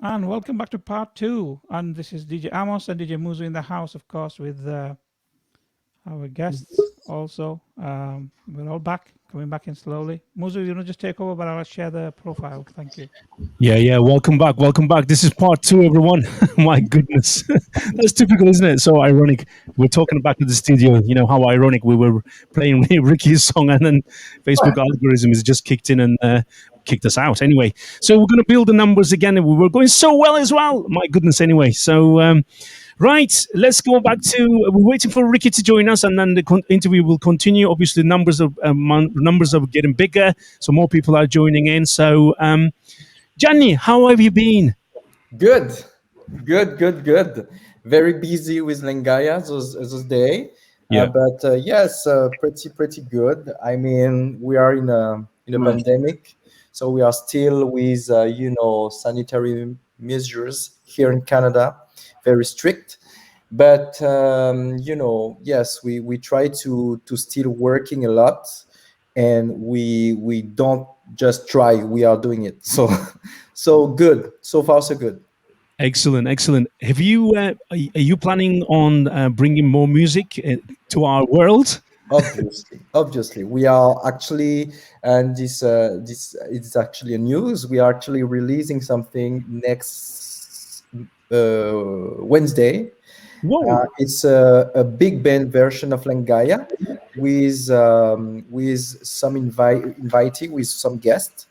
And welcome back to part two. And this is DJ Amos and DJ Muzu in the house, of course, with our guests also. We're all back, coming back in slowly. Muzu, you know, just take over, but I'll share the profile. Thank you. Yeah. Welcome back. Welcome back. This is part two, everyone. My goodness. That's typical, isn't it? So ironic. We're talking back to the studio. You know how ironic we were playing Ricky's song, and then Facebook algorithm has just kicked in and kicked us out. Anyway, so we're going to build the numbers again, and we were going so well as well. My goodness. Anyway, so. Right, let's go back to. We're waiting for Ricky to join us, and then the interview will continue. Obviously, numbers are getting bigger, so more people are joining in. So, Giany, how have you been? Good, good. Very busy with Lengaïa those day, Yeah. but yes, pretty good. I mean, we are in a pandemic, so we are still with sanitary measures here in Canada, very strict. But yes, we try to still working a lot, and we don't just try, we are doing it. So good, so far so good. Excellent. Have you? Are you planning on bringing more music to our world? Obviously, we are actually, and this is actually a news. We are actually releasing something next Wednesday. Whoa! It's a big band version of Lengaïa with some invitee, with some guests.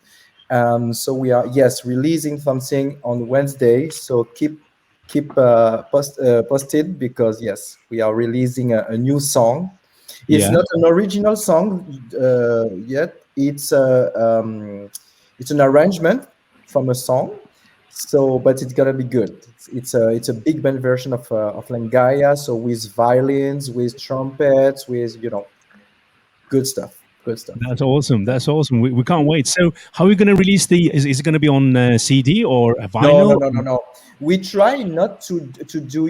So we are, yes, releasing something on Wednesday. So keep posted, because yes, we are releasing a new song. It's Yeah. not an original song yet. It's an arrangement from a song. So, but it's gonna be good. It's a big band version of Lengaïa. So with violins, with trumpets, with good stuff. Good stuff. That's awesome. We can't wait. So, how are we going to release the? Is it going to be on CD or a No, no, vinyl? no, no, no. We try not to do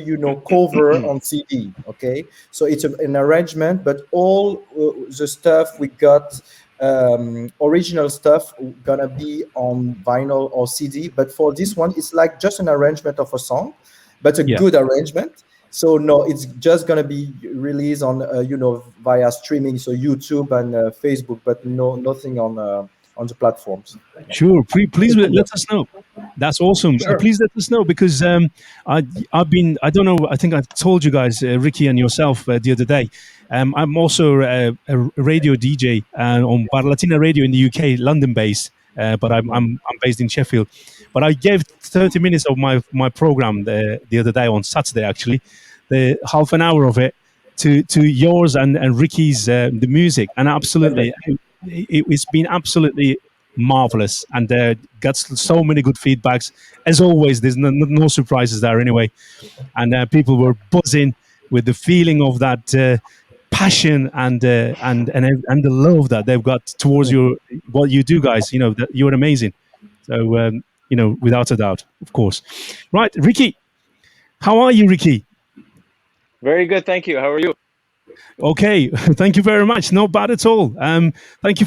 cover on CD. Okay, so it's an arrangement, but all the stuff we got, original stuff, gonna be on vinyl or CD. But for this one, it's like just an arrangement of a song, but a Yeah. good arrangement. So no, it's just gonna be released on via streaming, so YouTube and Facebook, but nothing on the platforms. Sure. Please let us know. That's awesome. Sure. Please let us know because I've been. I don't know. I think I told you guys, Ricky and yourself, the other day. I'm also a radio DJ on Barlatina Radio in the UK, London based. But I'm based in Sheffield. But I gave 30 minutes of my program the other day on Saturday, actually, the half an hour of it to yours and Ricky's the music, and absolutely it's been absolutely marvelous, and got so many good feedbacks. As always, there's no surprises there anyway, and people were buzzing with the feeling of that passion and the love that they've got towards what you do, guys. You know that you're amazing. So without a doubt, of course. Right, Ricky, how are you, Ricky? Very good, thank you. How are you? Okay, thank you very much. Not bad at all. Thank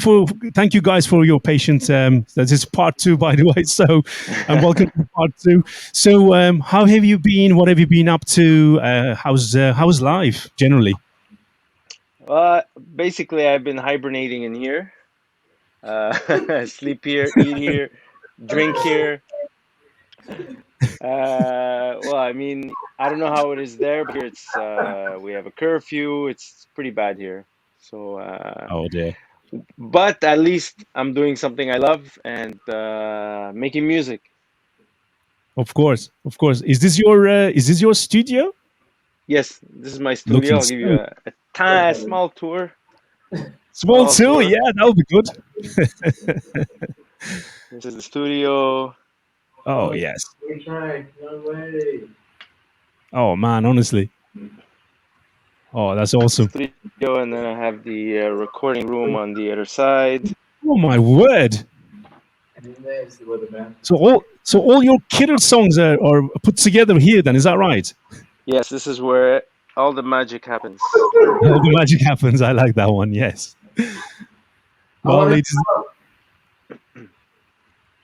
you guys for your patience. That is part two, by the way. So, and welcome to part two. So, how have you been? What have you been up to? How's life generally? Basically, I've been hibernating in here. Sleep here, eat here, drink here. Well, I mean, I don't know how it is there, but here it's we have a curfew. It's pretty bad here. So, Oh dear. but at least I'm doing something I love and making music. Of course, of course. Is this your studio? Yes, this is my studio. Looking I'll give you so a small tour. small Small too. tour. Yeah, that'll be good. This is the studio. Oh yes. Oh man, honestly. Oh, that's awesome. Studio, and then I have the recording room on the other side. Oh my word. So all your killer songs are put together here. Then is that right? Yes, this is where all the magic happens. All the magic happens. I like that one. Yes. Well, ladies,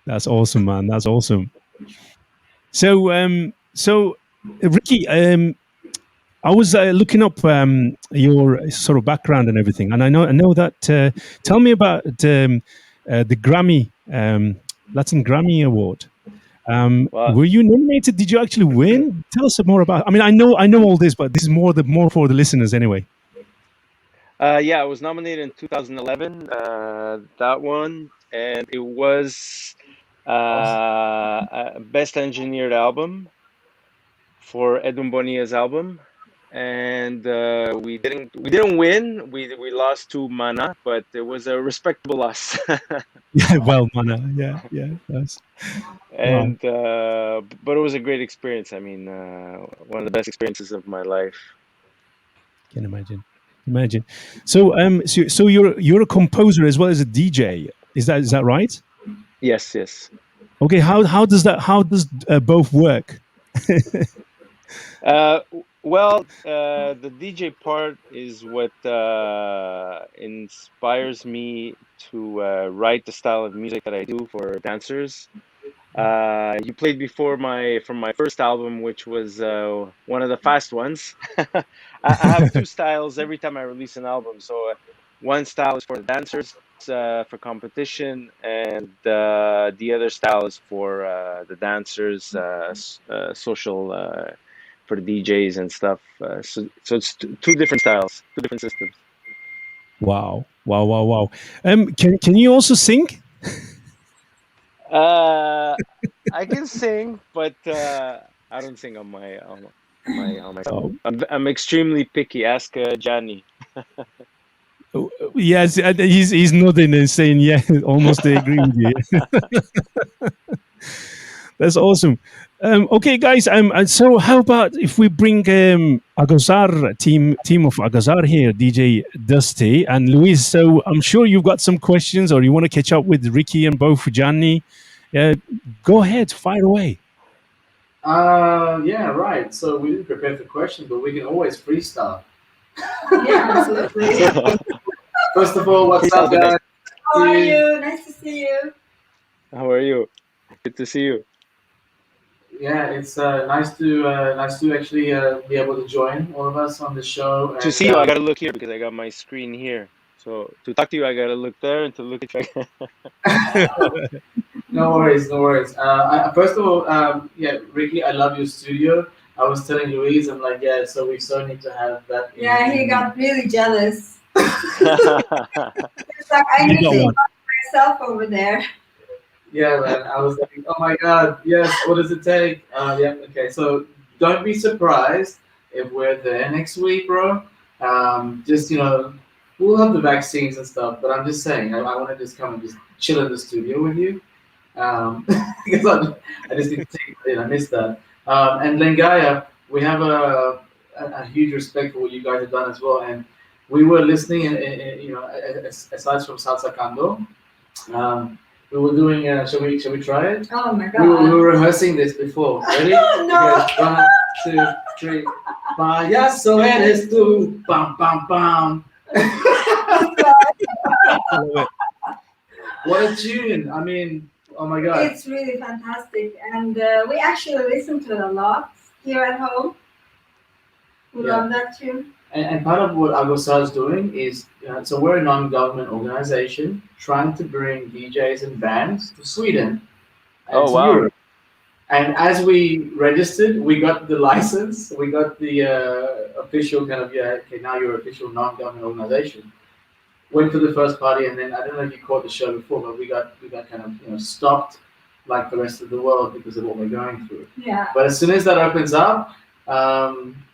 that's awesome, man. That's awesome. So Ricky, I was looking up your sort of background and everything, and I know that. Tell me about the Grammy Latin Grammy Award. Wow. Were you nominated? Did you actually win? Tell us more about. I mean, I know all this, but this is more for the listeners anyway. Yeah, I was nominated in 2011. That one, and it was best engineered album for Edwin Bonilla's album, and we didn't win. We lost to Mana, but it was a respectable loss. Yeah, well, Mana. Yeah, that's wow. And but it was a great experience. I mean, one of the best experiences of my life. Can imagine. So you're a composer as well as a DJ. Is that right? Yes, yes. Okay. How does both work? Uh, well, the DJ part is what inspires me to write the style of music that I do for dancers. You played before from my first album, which was one of the fast ones. I have two styles every time I release an album. So one style is for the dancers for competition, and the other style is for the dancers, social for the DJs and stuff. So it's two different styles, two different systems. Wow. Can you also sing? I can sing, but I don't sing on my Oh, I'm extremely picky. Ask Giany. yes, he's nodding and saying yeah, almost I agree with you. That's awesome. Okay, guys. So how about if we bring Agozar team of Agozar here, DJ Duste and Louise. So I'm sure you've got some questions, or you want to catch up with Ricky and both Gianni. Go ahead, fire away. Yeah, right. So we didn't prepare for questions, but we can always freestyle. Yeah, absolutely. First of all, what's up, guys? How are you? Nice to see you. How are you? Good to see you. Yeah, it's nice to actually be able to join all of us on the show. To see you, I gotta look here because I got my screen here. So to talk to you, I gotta look there, and to look at you. No worries. First of all, yeah, Ricky, I love your studio. I was telling Louise, I'm like, yeah, so we so need to have that. Yeah, he got really jealous. It's like I need to invite myself over there. Yeah, man. I was like, oh my God, yes. What does it take? Yeah, okay. So don't be surprised if we're there next week, bro. Just we'll have the vaccines and stuff. But I'm just saying, I want to just come and just chill in the studio with you. Because I just need to take it in. I missed that. And Lengaïa, we have a huge respect for what you guys have done as well. And we were listening, aside from Salsa Mambo. We were doing. Shall we try it? Oh my God! We were rehearsing this before. Ready? No. Okay, 1, 2, 3. Payaso eres tú. Bam, bam, bam. What a tune! I mean, oh my God! It's really fantastic, and we actually listen to it a lot here at home. We love that tune. And part of what Agozar is doing is, so we're a non-government organization trying to bring DJs and bands to Sweden and to Europe. And as we registered, we got the license, we got the official kind of, okay, now you're an official non-government organization. Went to the first party, and then I don't know if you caught the show before, but we got kind of stopped like the rest of the world because of what we're going through. Yeah. But as soon as that opens up,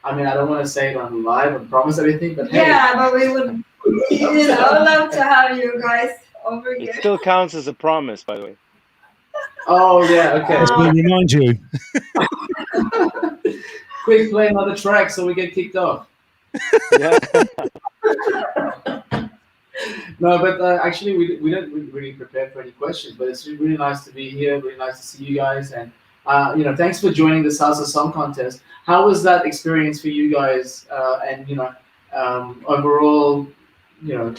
I mean, I don't want to say it on live and promise anything, but hey. Yeah, but we would, love to have you guys over here. It still counts as a promise, by the way. Oh yeah, okay. Just to remind you. Quick, play another track so we get kicked off. Yeah. No, but actually, we don't really prepare for any questions. But it's really nice to be here. Really nice to see you guys, and thanks for joining the Salsa Song Contest. How was that experience for you guys? And overall, did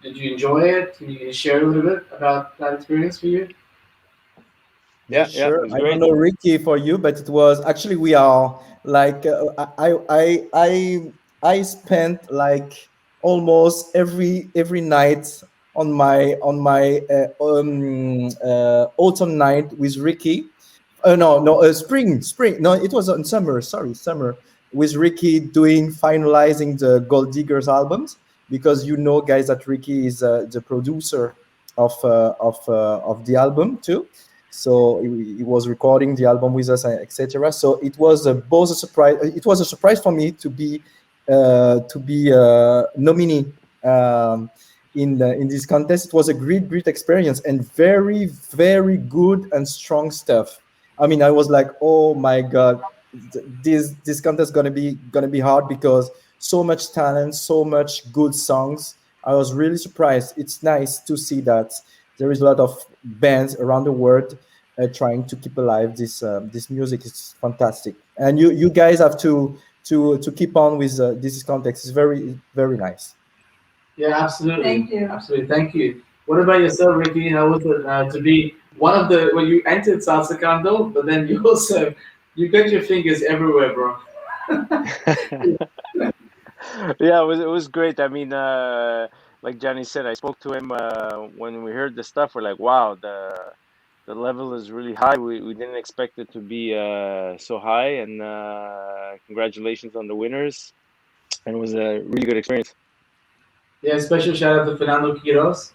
you enjoy it? Can you share a little bit about that experience for you? Yeah, yeah, it Sure. was I don't great. know Ricky for you, but it was actually we are like I spent like almost every night on my autumn night with Ricky. No, spring. No, it was on summer. Sorry, summer with Ricky doing finalizing the Gold Diggers albums because you know, guys, that Ricky is the producer of the album too. So he was recording the album with us, etc. So it was both a surprise. It was a surprise for me to be nominee in this contest. It was a great experience and very good and strong stuff. I mean, I was like, oh my god, this contest gonna be hard because so much talent, so much good songs. I was really surprised. It's nice to see that there is a lot of bands around the world trying to keep alive this music. It's fantastic, and you guys have to keep on with this context. It's very nice. Yeah, absolutely. Thank you. Absolutely. Thank you. What about yourself, Ricky? How was it to be one of the when you entered Salsa Cando, but then you also you got your fingers everywhere, bro. Yeah, it was great. I mean, like Gianni said, I spoke to him when we heard the stuff. We're like, wow, the level is really high. We didn't expect it to be so high, and congratulations on the winners. And it was a really good experience. Yeah, special shout out to Fernando Quiros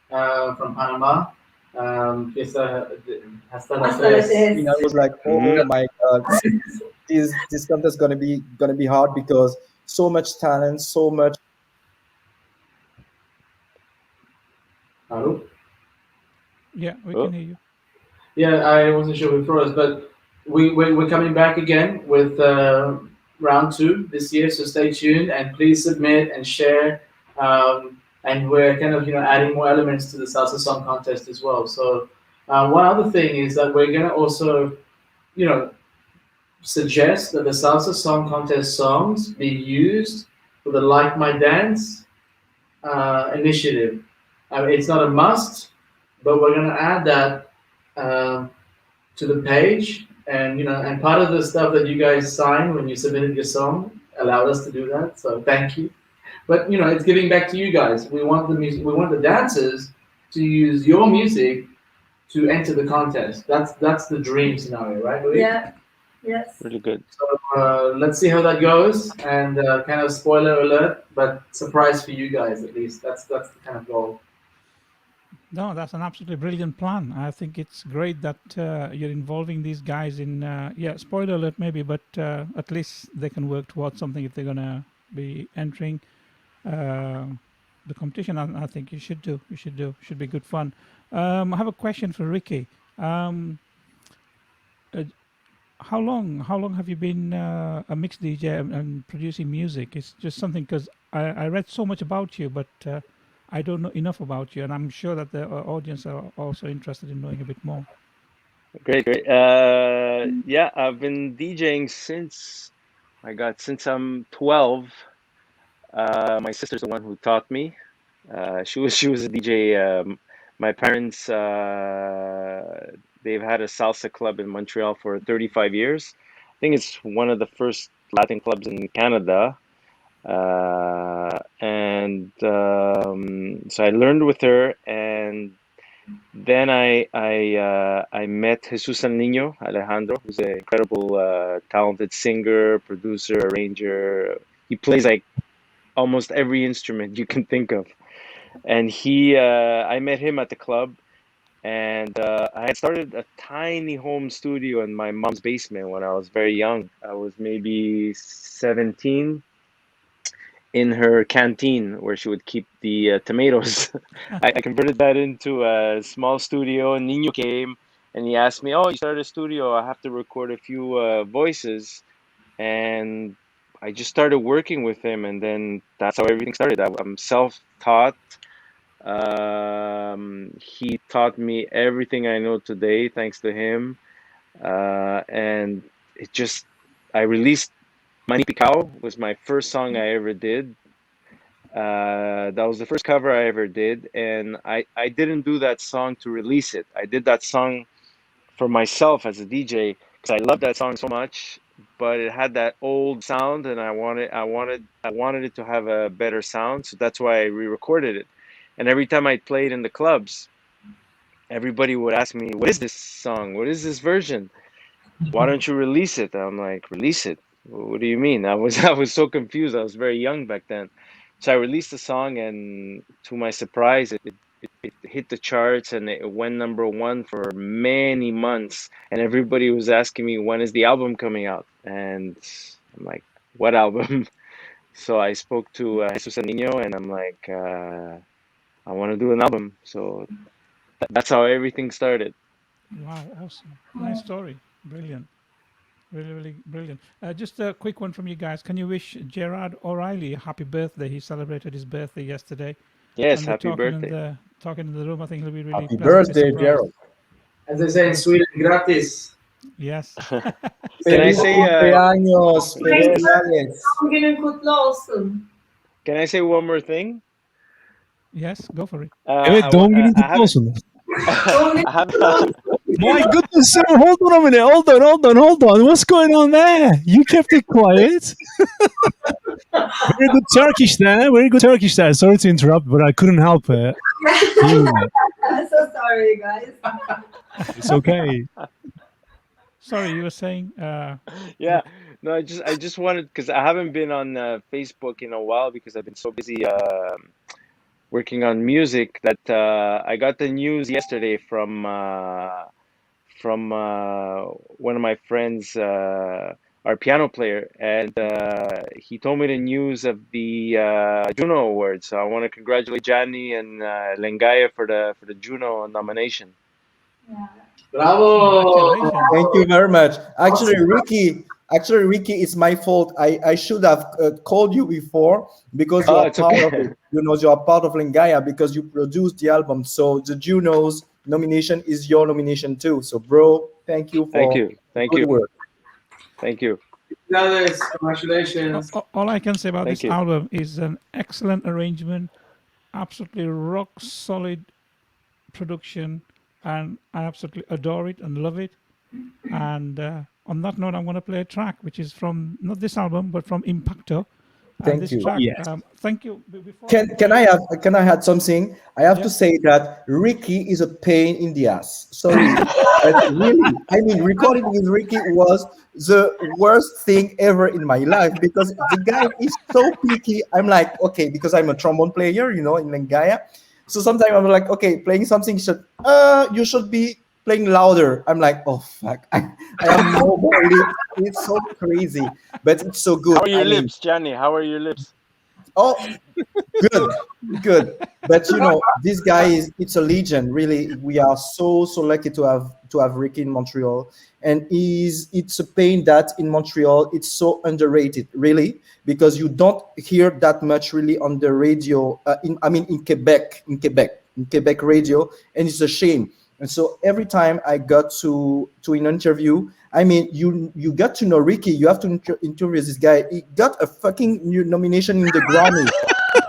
from Panama. Fiesta hasta las Hasta las tres. tres. I was like, Hmm. oh my god, this contest gonna be hard because so much talent, so much. Hello? Yeah, we Oh, can hear you. Yeah, I wasn't sure we froze, but we're coming back again with round two this year. So stay tuned and please submit and share. And we're kind of adding more elements to the salsa song contest as well. So one other thing is that we're gonna also you know suggest that the salsa song contest songs be used for the Like My Dance initiative. It's not a must, but we're gonna add that. To the page, and and part of the stuff that you guys signed when you submitted your song allowed us to do that. So thank you. But it's giving back to you guys. We want the music. We want the dancers to use your music to enter the contest. That's the dream scenario, right, Louis? Yeah. Yes. really good. So let's see how that goes. And kind of spoiler alert, but surprise for you guys at least. That's the kind of goal. No, that's an absolutely brilliant plan. I think it's great that you're involving these guys in. Yeah, spoiler alert maybe, but at least they can work towards something if they're gonna be entering the competition. I think you should do. You should do. Should be good fun. I have a question for Ricky. Uh, how long have you been a mix DJ and producing music? It's just something because I read so much about you, but I don't know enough about you, and I'm sure that the audience are also interested in knowing a bit more. Great, great. Yeah, I've been DJing since I'm 12. My sister's the one who taught me. She was a DJ. My parents they've had a salsa club in Montreal for 35 years. I think it's one of the first Latin clubs in Canada. And so I learned with her, and then I met Jesus El Niño Alejandro, who's an incredible, talented singer, producer, arranger. He plays like almost every instrument you can think of. And I met him at the club, and I had started a tiny home studio in my mom's basement when I was very young. I was maybe 17, in her canteen where she would keep the tomatoes. I converted that into a small studio, and Nino came and he asked me, "Oh, you started a studio. I have to record a few voices." And I just started working with him, and then that's how everything started. I'm self-taught. He taught me everything I know today, thanks to him. And it just, I released Mani Picao was my first song I ever did. That was the first cover I ever did, and I didn't do that song to release it. I did that song for myself as a DJ because I love that song so much, but it had that old sound, and I wanted it to have a better sound, so that's why I re-recorded it. And every time I played in the clubs, everybody would ask me, "What is this song? What is this version? Why don't you release it?" I'm like, "Release it? What do you mean?" I was so confused. I was very young back then. So I released the song, and to my surprise, it hit the charts and it went #1 for many months. And everybody was asking me, when is the album coming out? And I'm like, what album? So I spoke to Jesus and Nino, and I'm like, I want to do an album. So that's how everything started. Wow, awesome. Nice story. Brilliant. Really, really brilliant. Just a quick one from you guys. Can you wish Gerard O'Reilly a happy birthday? He celebrated his birthday yesterday. Yes, And we're happy talking birthday. in the room. I think he'll be really Happy pleasantly birthday, surprised. Gerald. As they say in Sweden, gratis. Yes. Can I Feliz say, cumpleaños, yes. felicidades. Can I say one more thing? Yes, go for it. Evet, doğum günün I kutlu olsun. have My goodness, sir, hold on a minute. Hold on. What's going on there? You kept it quiet. Very good Turkish there. Sorry to interrupt, but I couldn't help it. I'm so sorry, guys. It's okay. Sorry, you were saying. Yeah, no, I just wanted, because I haven't been on Facebook in a while because I've been so busy working on music, that I got the news yesterday from one of my friends, our piano player, and he told me the news of the Juno Awards. So I want to congratulate Giany and Lengaïa for the Juno nomination. Yeah. Bravo! Congratulations. Thank you very much. Actually, Ricky, it's my fault. I should have called you before because you Oh, are it's part okay. of it. You know, you are part of Lengaïa because you produced the album. So the Junos nomination is your nomination too. So, bro, thank you Thank for you, thank good you, work. thank you, Brothers, congratulations. All I can say about thank this you. album is an excellent arrangement, absolutely rock solid production, and I absolutely adore it and love it. And on that note, I'm going to play a track which is from not this album but from Impacto. And Thank this you. track, Yes. thank you. Before Can I add something? I have to say that Ricky is a pain in the ass. Sorry, but really, I mean, recording with Ricky was the worst thing ever in my life because the guy is so picky. I'm like, okay, because I'm a trombone player, you know, in Lengaïa. So sometimes I'm like, okay, playing something you should be playing louder. I'm like, oh fuck, I have no more lips. It's so crazy, but it's so good. How are your I mean, lips, Giany? How are your lips? oh, good. But you know, this guy it's a legend. Really, we are so lucky to have Ricky in Montreal, and it's a pain that in Montreal it's so underrated, really, because you don't hear that much really on the radio. In Quebec radio, and it's a shame. And so every time I got to an interview, I mean, you got to know Ricky. You have to interview this guy. He got a fucking new nomination in the Grammy.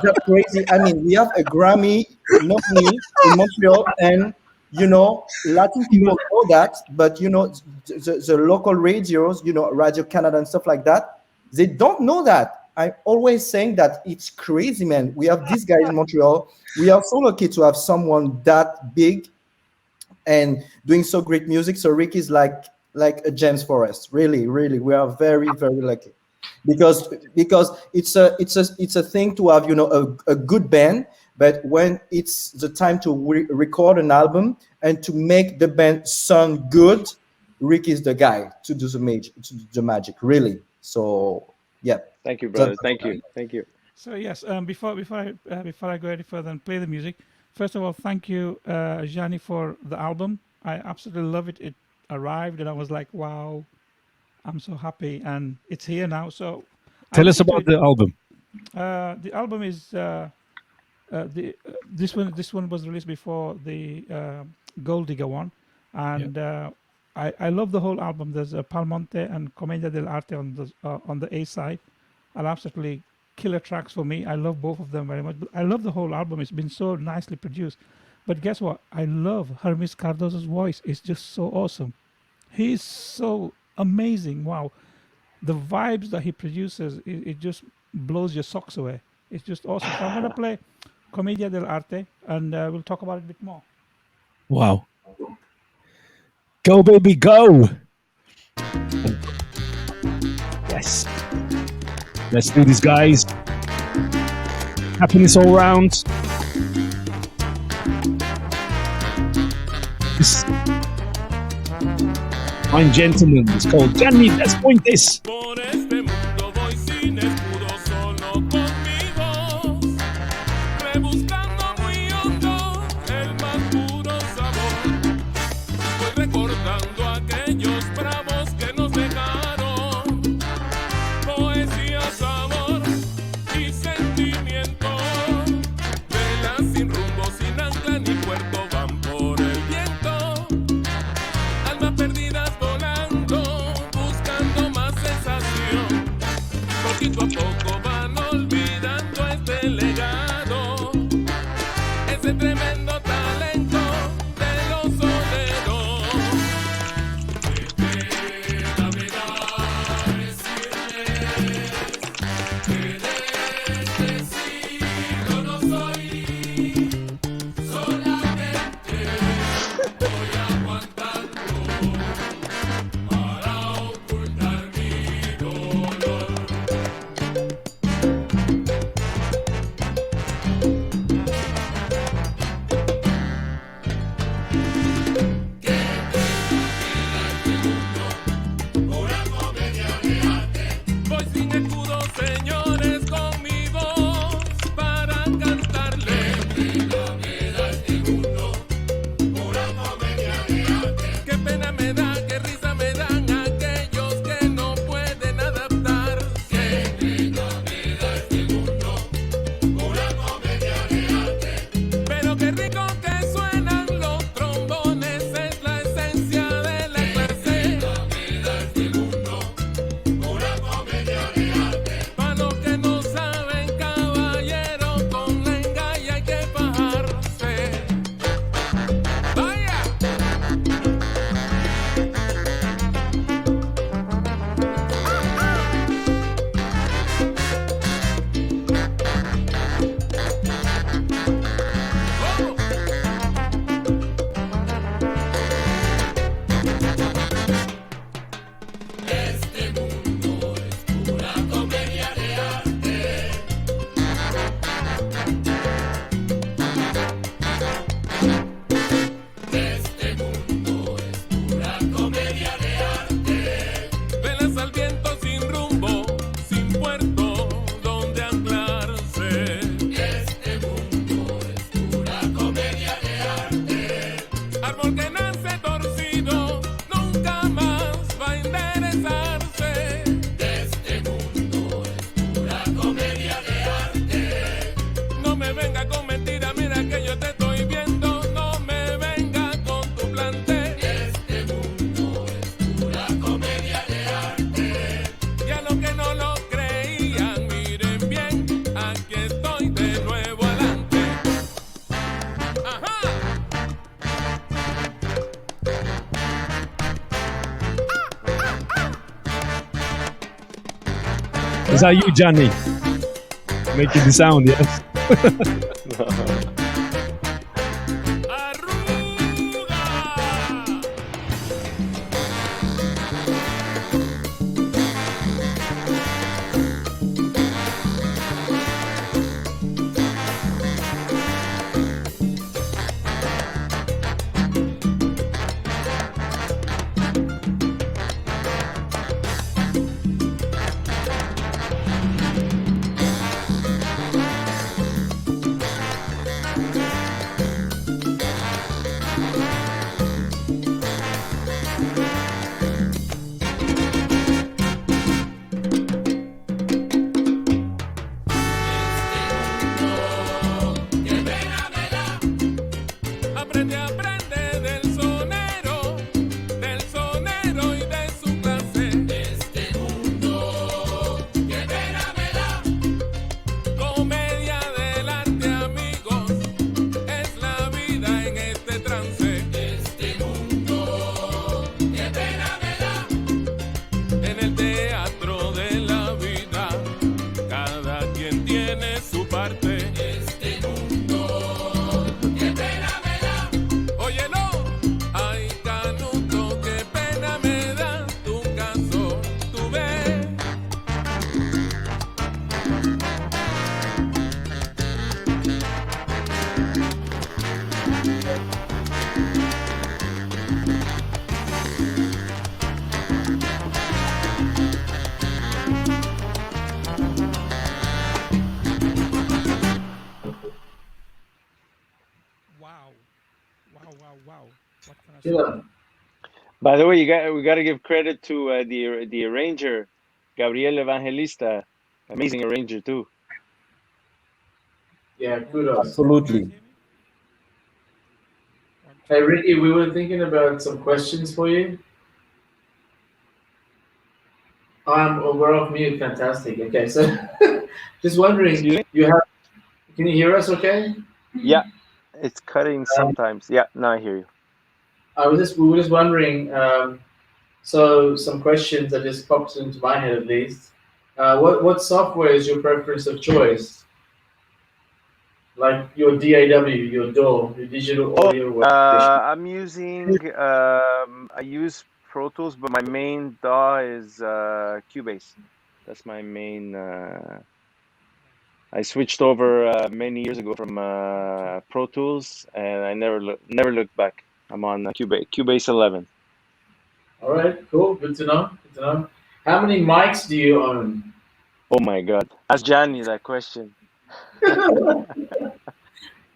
That's crazy. I mean, we have a Grammy nominee in Montreal, and you know, Latin people know that, but you know, the local radios, you know, Radio Canada and stuff like that, they don't know that. I'm always saying that it's crazy, man. We have this guy in Montreal. We are so lucky to have someone that big and doing so great music. So Rick is like a gems for us. Really, we are very lucky because it's a thing to have, you know, a good band, but when it's the time to record an album and to make the band sound good, Rick is the guy to do the magic, really. So yeah. Thank you, brother. Thank you. So yes, before I go any further and play the music, first of all, thank you, Giany, for the album. I absolutely love it. It arrived, and I was like, wow, I'm so happy, and it's here now. So Tell us about the album. The album is this one was released before the Gold Digger one, and I love the whole album. There's Palmonte and Commedia dell'arte on the A side, are absolutely killer tracks for me. I love both of them very much. But I love the whole album. It's been so nicely produced. But guess what? I love Hermes Cardoso's voice. It's just so awesome. He's so amazing. Wow. The vibes that he produces, it just blows your socks away. It's just awesome. So I'm going to play Commedia dell'arte, and we'll talk about it a bit more. Wow. Go, baby, go. Yes. Let's do this, guys. Happiness all round. This fine gentleman is called Giany Despointes. Por este mundo voy sin escudo, solo con mi voz, rebuscando muy hondo el más puro sabor. Voy recordando aquellos bravos que nos dejaron, poesía, sabor y sentimiento. Velas sin rumbo, sin ancla ni puerto, van por el viento. Almas perdidas volando, buscando más sensación. Poquito a poco van olvidando este legado, ese tremendo talento de los soneros. La verdad decirles que de este siglo no soy, solamente voy aguantando para ocultar mi dolor. Una comedia de arte. Voy sin escudo, señores, con mi voz para cantarle. Me da este mundo, una comedia de arte. Qué pena me da, qué risa me dan aquellos que no pueden adaptarse. Me da este mundo, una comedia de arte. Pero qué rico que suenan los trombones, es la esencia de la clase. Me da este mundo, una comedia de arte. Pa' los que no saben, caballero, con Lengaïa hay que fajarse. ¡Vaya! Este mundo es una comedia de arte. Este mundo es una comedia de arte. Velas al viento sin rumbo, sin puerto donde anclarse. Este mundo es una comedia de arte. Árbol que nace torcido, nunca más va a enderezarse. Este mundo es una comedia de arte. No me venga con mentira, mira que yo te estoy viendo. No me venga con tu plante. Este mundo es una comedia de arte. Y a los que no lo creían, miren bien, aquí estoy de nuevo adelante. Ajá. Is that you, Giany? Making the sound, yes? Arruga. Yeah. By the way, we got to give credit to the arranger, Gabriel Evangelista, amazing arranger too. Yeah, kudos. Absolutely. Hey, Ricky, we were thinking about some questions for you. We're off mute. Fantastic. Okay, so just wondering, Excuse me? can you hear us okay? Yeah, it's cutting sometimes. Yeah, now I hear you. We were just wondering, so some questions that just popped into my head at least. What software is your preference of choice? Like your DAW, your DAW, your digital audio workstation. I'm using I use Pro Tools, but my main DAW is Cubase. That's my main. I switched over many years ago from Pro Tools, and I never looked back. I'm on Cubase 11. All right, cool. Good to know. Good to know. How many mics do you own? Oh my God! Ask Giany that question.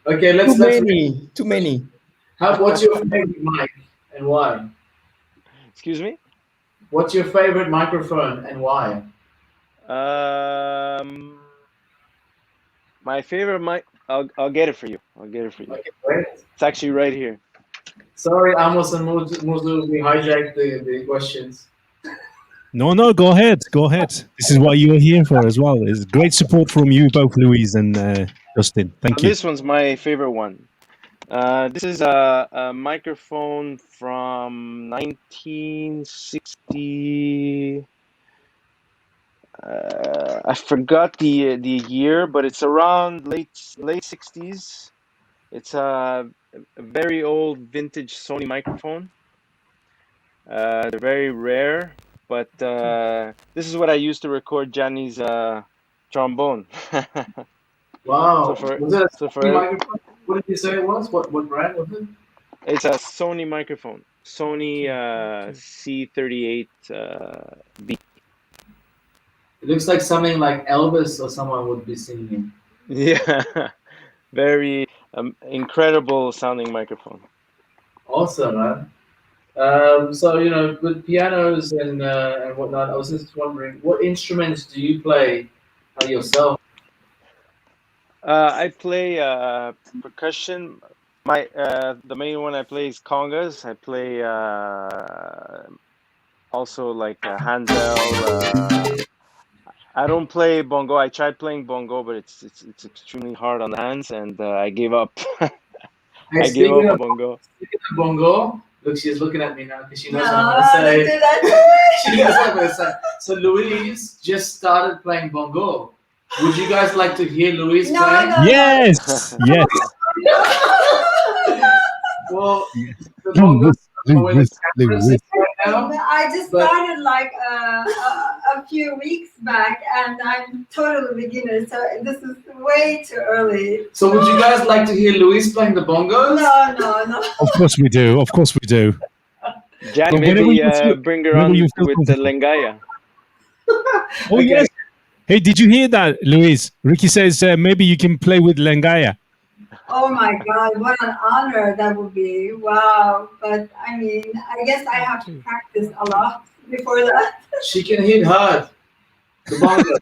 Okay, let's Too many. What's your favorite mic and why? Excuse me. What's your favorite microphone and why? My favorite mic. I'll get it for you. I'll get it for you. Okay, great. It's actually right here. Sorry, Amos and Muzu, we hijacked the questions. No, go ahead. This is what you are here for as well. It's great support from you both, Louise and Dustin. Thank you. This one's my favorite one. This is a microphone from 1960. I forgot the year, but it's around late 60s. It's a very old vintage Sony microphone. They're very rare, but this is what I used to record Giany's trombone. Wow. So Was it a so Sony microphone? What did you say it was? What brand was it? It's a Sony microphone. Sony C38 B. It looks like something like Elvis or someone would be singing. Yeah, very incredible sounding microphone. Awesome, man. So with pianos and whatnot, I was just wondering, what instruments do you play yourself? I play percussion. The main one I play is congas. I play also like handbell. I don't play bongo. I tried playing bongo, but it's extremely hard on the hands, and I gave up. I gave up on bongo. Speaking of bongo, look, she's looking at me now because she knows what No, I'm going to say. don't do that. She knows what I'm going to say. So Louise just started playing bongo. Would you guys like to hear Louise No, play? no. Yes. Well, the bongo's where the camera sits right now. I just started like a few weeks back, and I'm totally beginner, so this is way too early. So would you guys like to hear Louise playing the bongos? No. Of course we do. Giany, maybe bring her on with the Lengaïa. Oh, Okay. yes. Hey, did you hear that, Louise? Ricky says maybe you can play with Lengaïa. Oh my God, what an honor that would be. Wow. But I mean, I guess I have to practice a lot before that. She can hit hard. The bongos.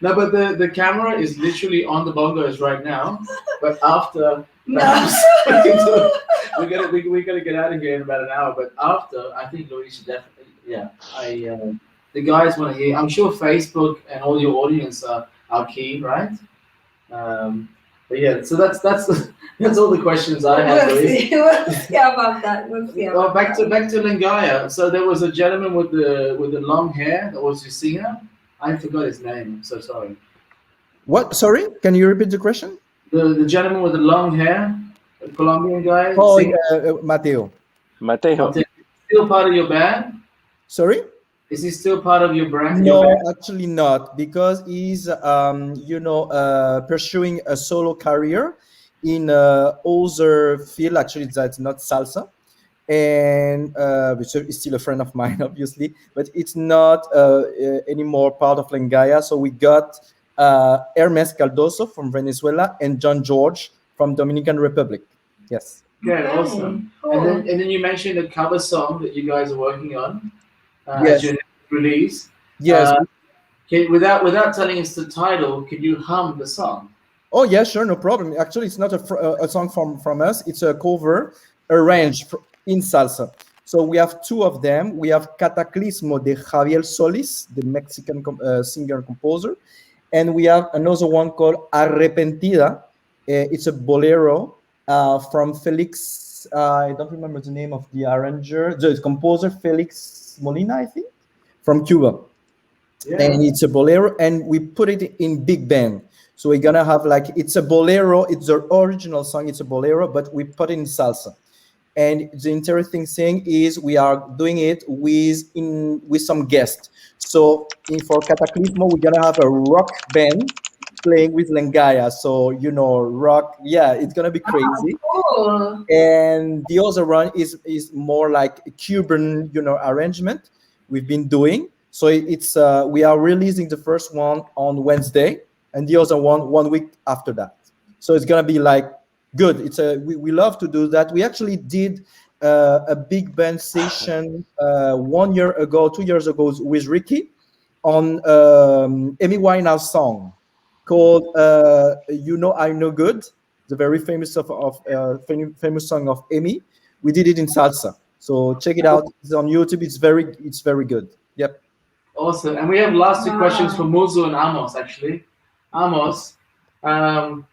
No, but the camera is literally on the bongos right now. But after, No. we gotta get out of here in about an hour. But after, I think Louise should definitely, yeah. The guys want to hear. I'm sure Facebook and all your audience are key, right? But yeah, so that's all the questions I have. We'll see about that. Well, back to Lengaïa. So there was a gentleman with the long hair that was your singer. I forgot his name. I'm so sorry. What? Sorry? Can you repeat the question? The gentleman with the long hair, the Colombian guy. Oh, singer. Mateo. Mateo. Still part of your band? Sorry? Is he still part of your brand? No, your band? actually not, because he's pursuing a solo career in other field. Actually, that's not salsa, and which is still a friend of mine, obviously, but it's not anymore part of Lengaïa. So we got Hermes Caldoso from Venezuela and John George from Dominican Republic. Yes. Okay, awesome. Cool. And then you mentioned a cover song that you guys are working on Yes. as your next release. Yes. Without telling us the title, could you hum the song? Oh yeah, sure, no problem. Actually, it's not a song from us. It's a cover arranged in salsa. So we have two of them. We have Cataclismo de Javier Solis, the Mexican singer and composer, and we have another one called Arrepentida. It's a bolero from Felix. I don't remember the name of the arranger, the composer Felix Molina, I think, from Cuba. Yeah. And it's a bolero, and we put it in big band. So we're gonna have like, it's a bolero, it's the original song, it's a bolero, but we put it in salsa. And the interesting thing is we are doing it with some guests. So for Cataclismo, we're gonna have a rock band playing with Lengaïa. So rock, yeah, it's gonna be crazy. Cool. And the other one is more like a Cuban, arrangement we've been doing. So it's we are releasing the first one on Wednesday, and the other one week after that. So it's gonna be like good. We love to do that. We actually did a big band session 1 year ago, 2 years ago with Ricky on Amy Winehouse song called "I'm No Good," the very famous famous song of Amy. We did it in salsa. So check it out. It's on YouTube. It's very good. Yep. Awesome. And we have last two questions for Muzo and Amos, actually. Amos, how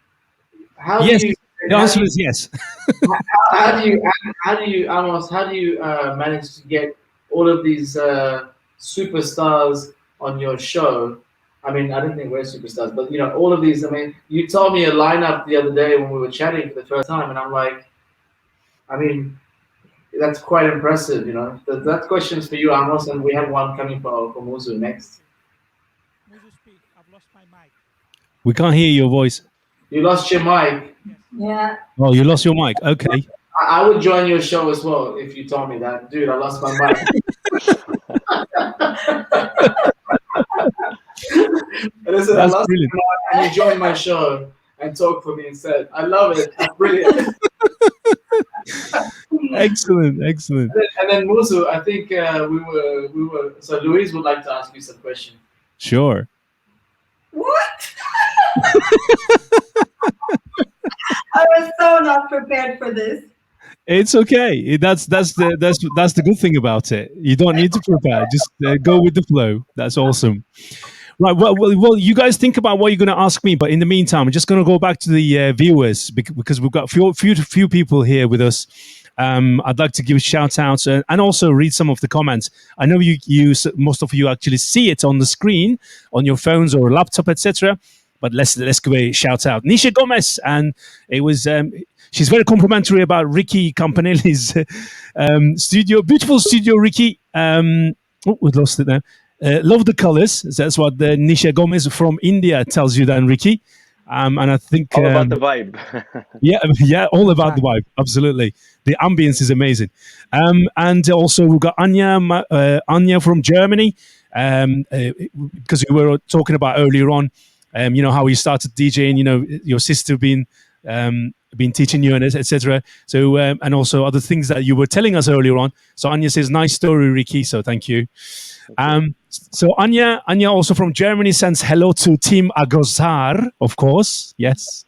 Yes, do you... the answer is yes. How do you, Amos, how do you manage to get all of these superstars on your show? I mean, I don't think we're superstars, but all of these. I mean, you told me a lineup the other day when we were chatting for the first time, and I'm like, I mean, that's quite impressive. That question's for you, Amos, and we have one coming for Muzu next. Muzu, speak. I've lost my mic. We can't hear your voice. You lost your mic. Yeah. Oh, you lost your mic. Okay. I would join your show as well if you told me that. Dude, I lost my mic. Listen, I lost my mic, and you join my show and talk for me instead. I love it. Brilliant. Excellent. And then Muzu, I think we were. So Louise would like to ask you some questions. Sure. What? I was so not prepared for this. It's okay. That's the good thing about it. You don't need to prepare. Just go with the flow. That's awesome. Right. Well, you guys think about what you're going to ask me. But in the meantime, I'm just going to go back to the viewers because we've got few people here with us. I'd like to give shout outs and also read some of the comments. I know you most of you actually see it on the screen on your phones or laptop, etc. But let's give a shout out. Nisha Gomez, and it was she's very complimentary about Ricky Campanelli's studio, beautiful studio, Ricky. We lost it now. Love the colors. That's what the Nisha Gomez from India tells you, then, Ricky. And I think all about the vibe. yeah, all about the vibe. Absolutely, the ambience is amazing. And also we've got Anya from Germany, because we were talking about earlier on, how you started DJing. Your sister been teaching you and etc. So and also other things that you were telling us earlier on. So Anya says, "Nice story, Ricky." So thank you. So Anya also from Germany sends hello to Team Agozar, of course. Yes.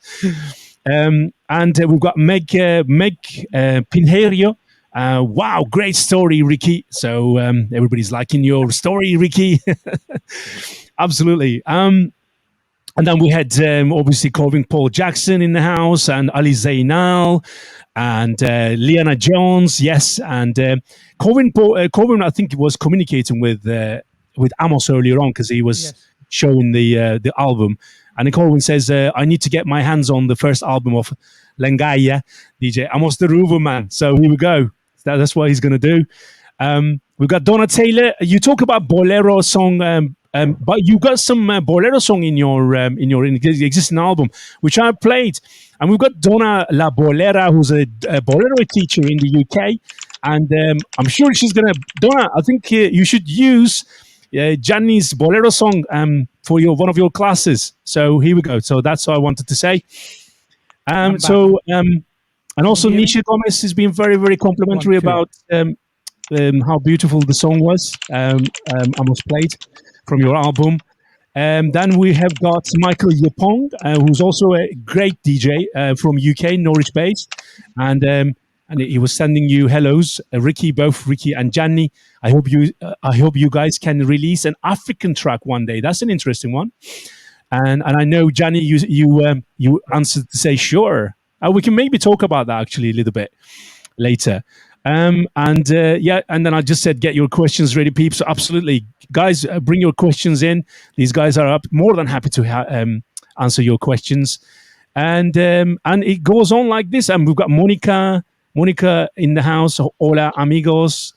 And we've got Meg Pinheiro. Wow, great story, Ricky. So everybody's liking your story, Ricky. Absolutely. And then we had obviously Corvin Paul Jackson in the house, and Ali Zainal, and Liana Jones, yes, and Corvin, I think, was communicating with Amos earlier on because he was showing the album, and Corvin says, "I need to get my hands on the first album of Lengaïa, DJ Amos the Roover man." So here we go. That's what he's going to do. We've got Donna Taylor. You talk about bolero song. But you got some bolero song in your existing album, which I played, and we've got Donna La Bolera, who's a bolero teacher in the UK, and I'm sure she's gonna. Donna, I think you should use Giany's bolero song for one of your classes. So here we go. So that's what I wanted to say. And also, hear me? Nisha Gomez has been very, very complimentary 1 2. about how beautiful the song was. Amos played from your album. Then we have got Michael Yepong, who's also a great DJ from UK, Norwich based, and he was sending you hellos, Ricky, both Ricky and Giany. I hope you guys can release an African track one day. That's an interesting one. And I know Giany, you answered to say sure. We can maybe talk about that actually a little bit later. And then I just said, get your questions ready, peeps. So absolutely, guys, bring your questions in. These guys are more than happy to answer your questions. And it goes on like this. And we've got Monica in the house. Hola, amigos.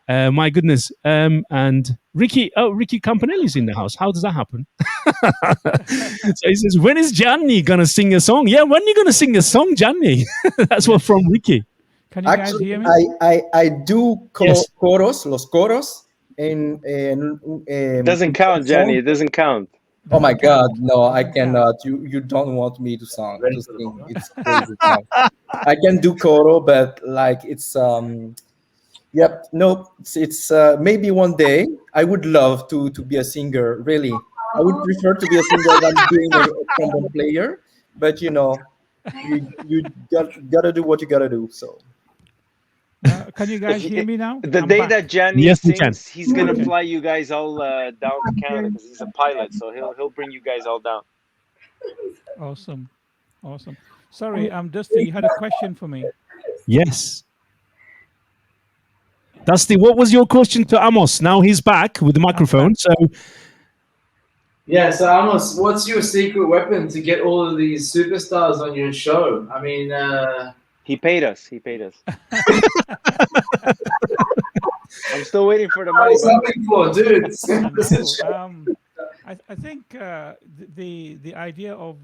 My goodness. And Ricky Campanelli's in the house. How does that happen? So he says, when is Giany going to sing a song? Yeah, when are you going to sing a song, Giany? That's what from Ricky. Can you guys hear me? I do coros, los coros. Doesn't count, Giany. It doesn't count. Oh my God, no, I cannot. You don't want me to sing. It's crazy. I can do coro, but like it's yep, no, it's maybe one day I would love to be a singer. Really, I would prefer to be a singer than being a trombone player. But you gotta do what you gotta do. So. Can you guys hear me now? The day that Giany Yes, we sings, can. he's gonna fly you guys all down to Canada because he's a pilot, so he'll bring you guys all down. Awesome. Sorry, Dustin, you had a question for me. Yes. Dusty, what was your question to Amos? Now he's back with the microphone. So Yeah, so Amos, what's your secret weapon to get all of these superstars on your show? I mean, He paid us. I'm still waiting for the money. Something for, dude. I think the idea of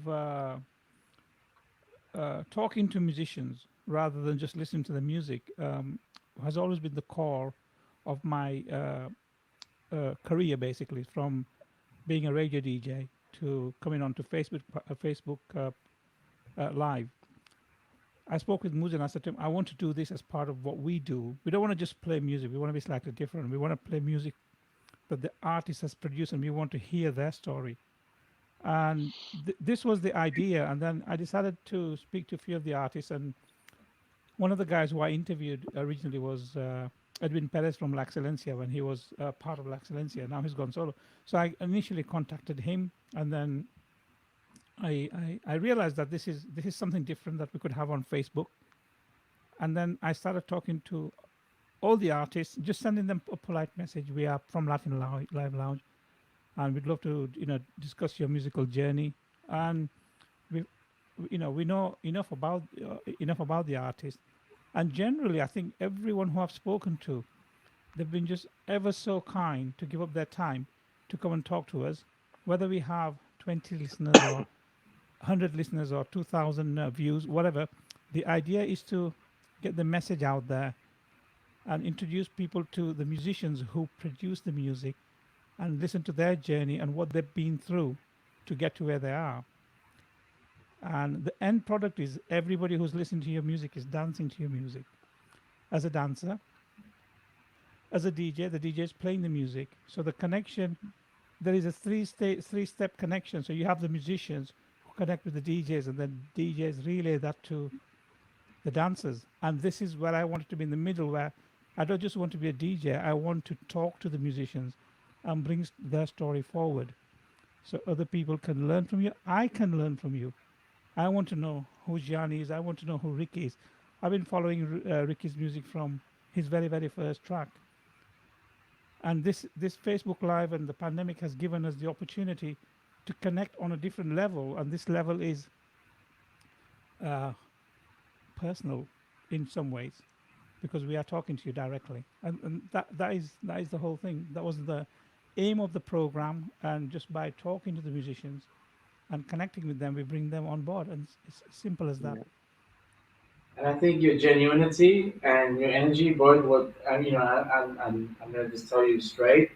talking to musicians rather than just listening to the music has always been the core of my career, basically, from being a radio DJ to coming on to Facebook Live. I spoke with Muscian. I said to him, I want to do this as part of what we do. We don't want to just play music. We want to be slightly different. We want to play music that the artist has produced, and we want to hear their story. And this was the idea. And then I decided to speak to a few of the artists. And one of the guys who I interviewed originally was Edwin Perez from La Excelencia when he was part of La Excelencia. Now he's gone solo. So I initially contacted him, and then I realized that this is something different that we could have on Facebook. And then I started talking to all the artists, just sending them a polite message. We are from Latin Live Lounge, and we'd love to discuss your musical journey. And we know enough about the artist. And generally, I think everyone who I've spoken to, they've been just ever so kind to give up their time to come and talk to us, whether we have 20 listeners or 100 listeners or 2,000 views, whatever. The idea is to get the message out there and introduce people to the musicians who produce the music and listen to their journey and what they've been through to get to where they are. And the end product is everybody who's listening to your music is dancing to your music. As a dancer, as a DJ, the DJ is playing the music. So the connection, there is a three-step connection. So you have the musicians who connect with the DJs, and then DJs relay that to the dancers. And this is where I wanted to be in the middle, where I don't just want to be a DJ. I want to talk to the musicians and bring their story forward, so other people can learn from you. I can learn from you. I want to know who Giany is. I want to know who Ricky is. I've been following Ricky's music from his very, very first track. And this Facebook Live and the pandemic has given us the opportunity to connect on a different level. And this level is personal in some ways, because we are talking to you directly. And that is the whole thing. That was the aim of the program. And just by talking to the musicians and connecting with them, we bring them on board, and it's as simple as that. And I think your genuinity and your energy, both what I'm gonna just tell you straight,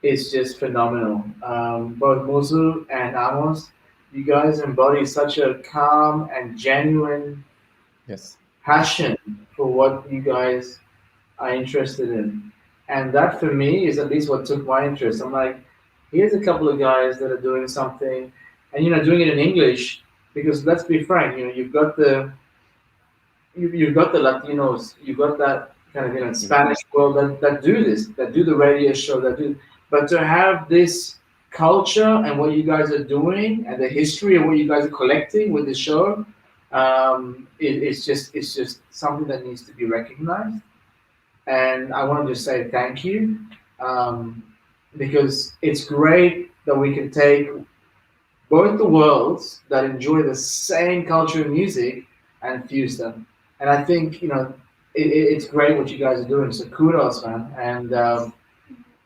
is just phenomenal. Both Musu and Amos, you guys embody such a calm and genuine Yes. passion for what you guys are interested in. And that for me is at least what took my interest. I'm like, here's a couple of guys that are doing something and doing it in English because let's be frank, you've got the Latinos, you've got that kind of Spanish world that do this, that do the radio show, but to have this culture and what you guys are doing and the history and what you guys are collecting with the show, it's just something that needs to be recognized. And I wanted to say thank you because it's great that we can take both the worlds that enjoy the same culture and music and fuse them. And I think it's great what you guys are doing. So kudos, man. And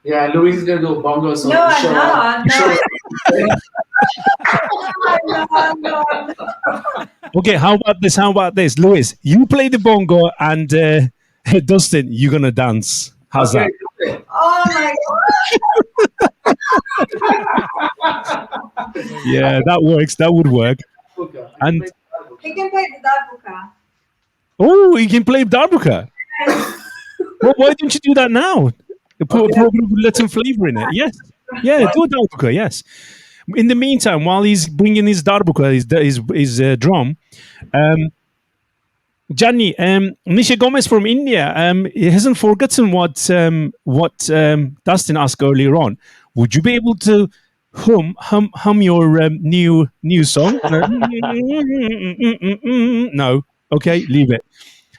yeah, Louise is gonna do a bongo song. No, to show I'm off. not. No. Okay, how about this, Louis? You play the bongo, and Dustin, you're gonna dance. How's that? Oh my Yeah, that works. That would work. And He can play the darbuka. oh, you can play darbuka. Well, why don't you do that now? Put let some flavor in it. Yes, yeah, do a darbuka. Yes. In the meantime, while he's bringing his darbuka, his drum, Gianni, Nisha Gomez from India, he hasn't forgotten what Dustin asked earlier on. Would you be able to hum your new song? No. Okay, leave it.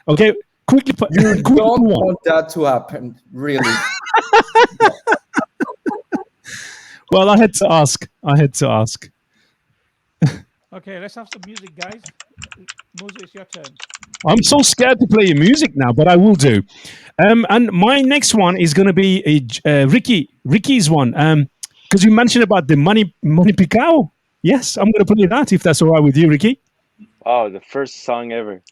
Okay, quickly. You don't want that to happen, really. Well, I had to ask. Okay, let's have some music, guys. Musa, it's your turn. I'm so scared to play your music now, but I will do. And my next one is going to be Ricky's one. Because you mentioned about the money picao. Yes, I'm going to play that if that's all right with you, Ricky. Oh, the first song ever.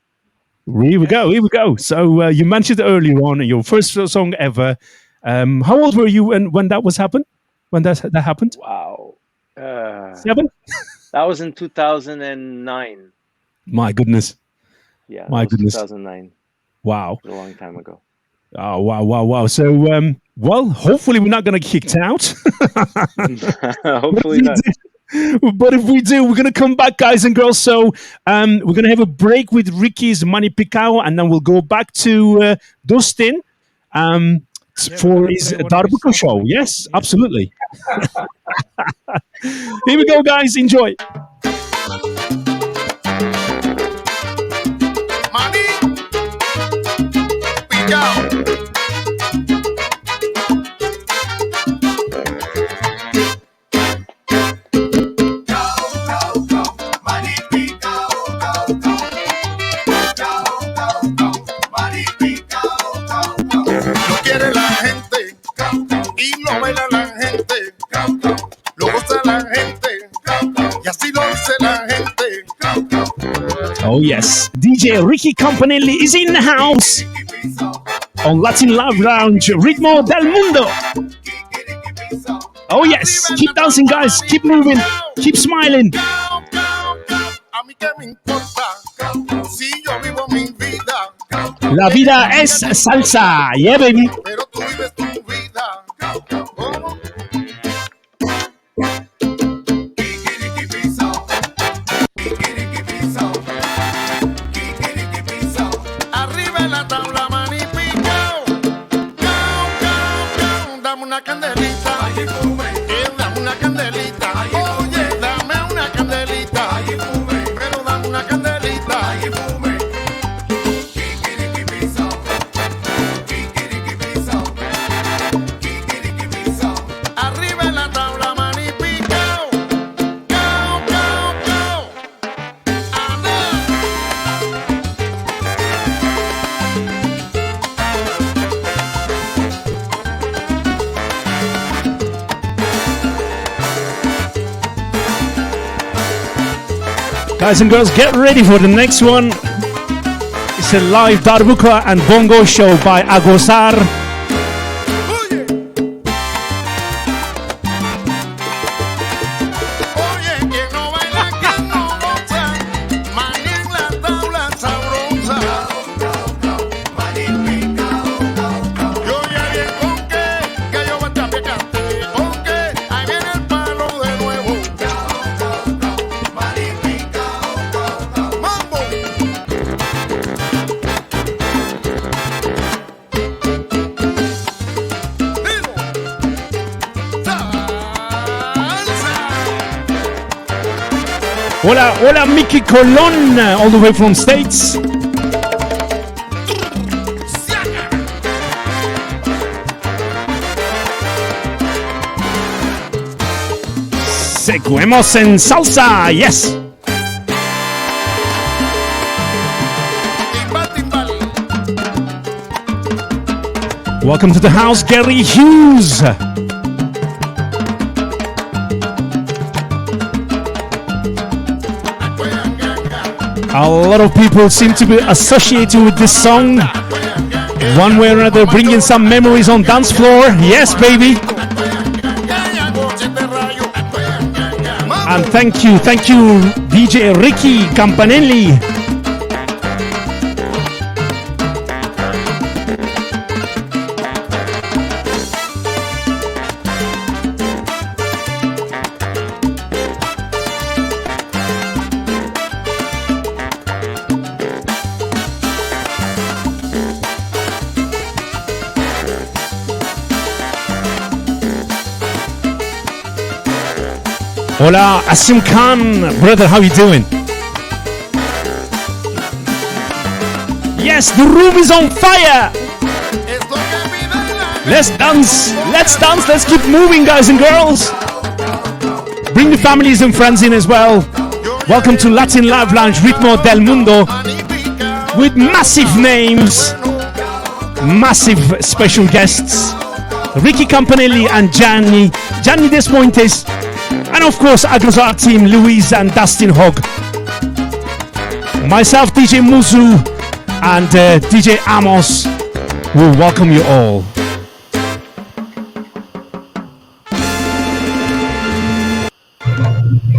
Here we go. So you mentioned earlier on your first song ever. How old were you when that happened? When that happened? Wow. 7? That was in 2009. My goodness. Yeah, My goodness. 2009. Wow. A long time ago. Oh, wow. So, well, hopefully we're not going to get kicked out. Hopefully not. But if we do, we're going to come back, guys and girls. So we're going to have a break with Ricky's Money Picao, and then we'll go back to Dustin for his Darbuka show. Yes, absolutely. Here we go, guys. Enjoy. Money, Picao. Quiere la gente y lo baila la gente, lo goza la gente y así lo dice la gente. Oh yes, DJ Ricky Campanelli is in the house on Latin Love Lounge, Ritmo del Mundo. Oh yes, keep dancing, guys, keep moving, keep smiling. A mí que me importa si yo vivo mi vida. La vida es salsa, yeah baby. Pero tú vives tu vida. ¿Cómo? Arriba en la tabla, mani picao. Dame una candelita. Dame una candelita. Oye, dame una candelita. Pero dame una candelita. Arriba en la tabla, mani picao. Guys and girls, get ready for the next one. It's a live Darbuka and Bongo show by Agozar. Oye, que no baila, que no goza, mani en la tabla sabrosa. Hola, hola, Mickey Colon, all the way from States. Seguimos en salsa, yes. Welcome to the house, Gary Hughes. A lot of people seem to be associated with this song, one way or another, bringing some memories on dance floor. Yes, baby. And thank you, DJ Ricky Campanelli. Hola, Asim Khan, brother, how you doing? Yes, the room is on fire. Let's dance, let's keep moving, guys and girls. Bring the families and friends in as well. Welcome to Latin Live Lounge Ritmo del Mundo with massive names, massive special guests, Ricky Campanelli and Giany Despointes. And of course, Agozar team, Louise and Dustin Hogg. Myself, DJ Muzu, and DJ Amos will welcome you all.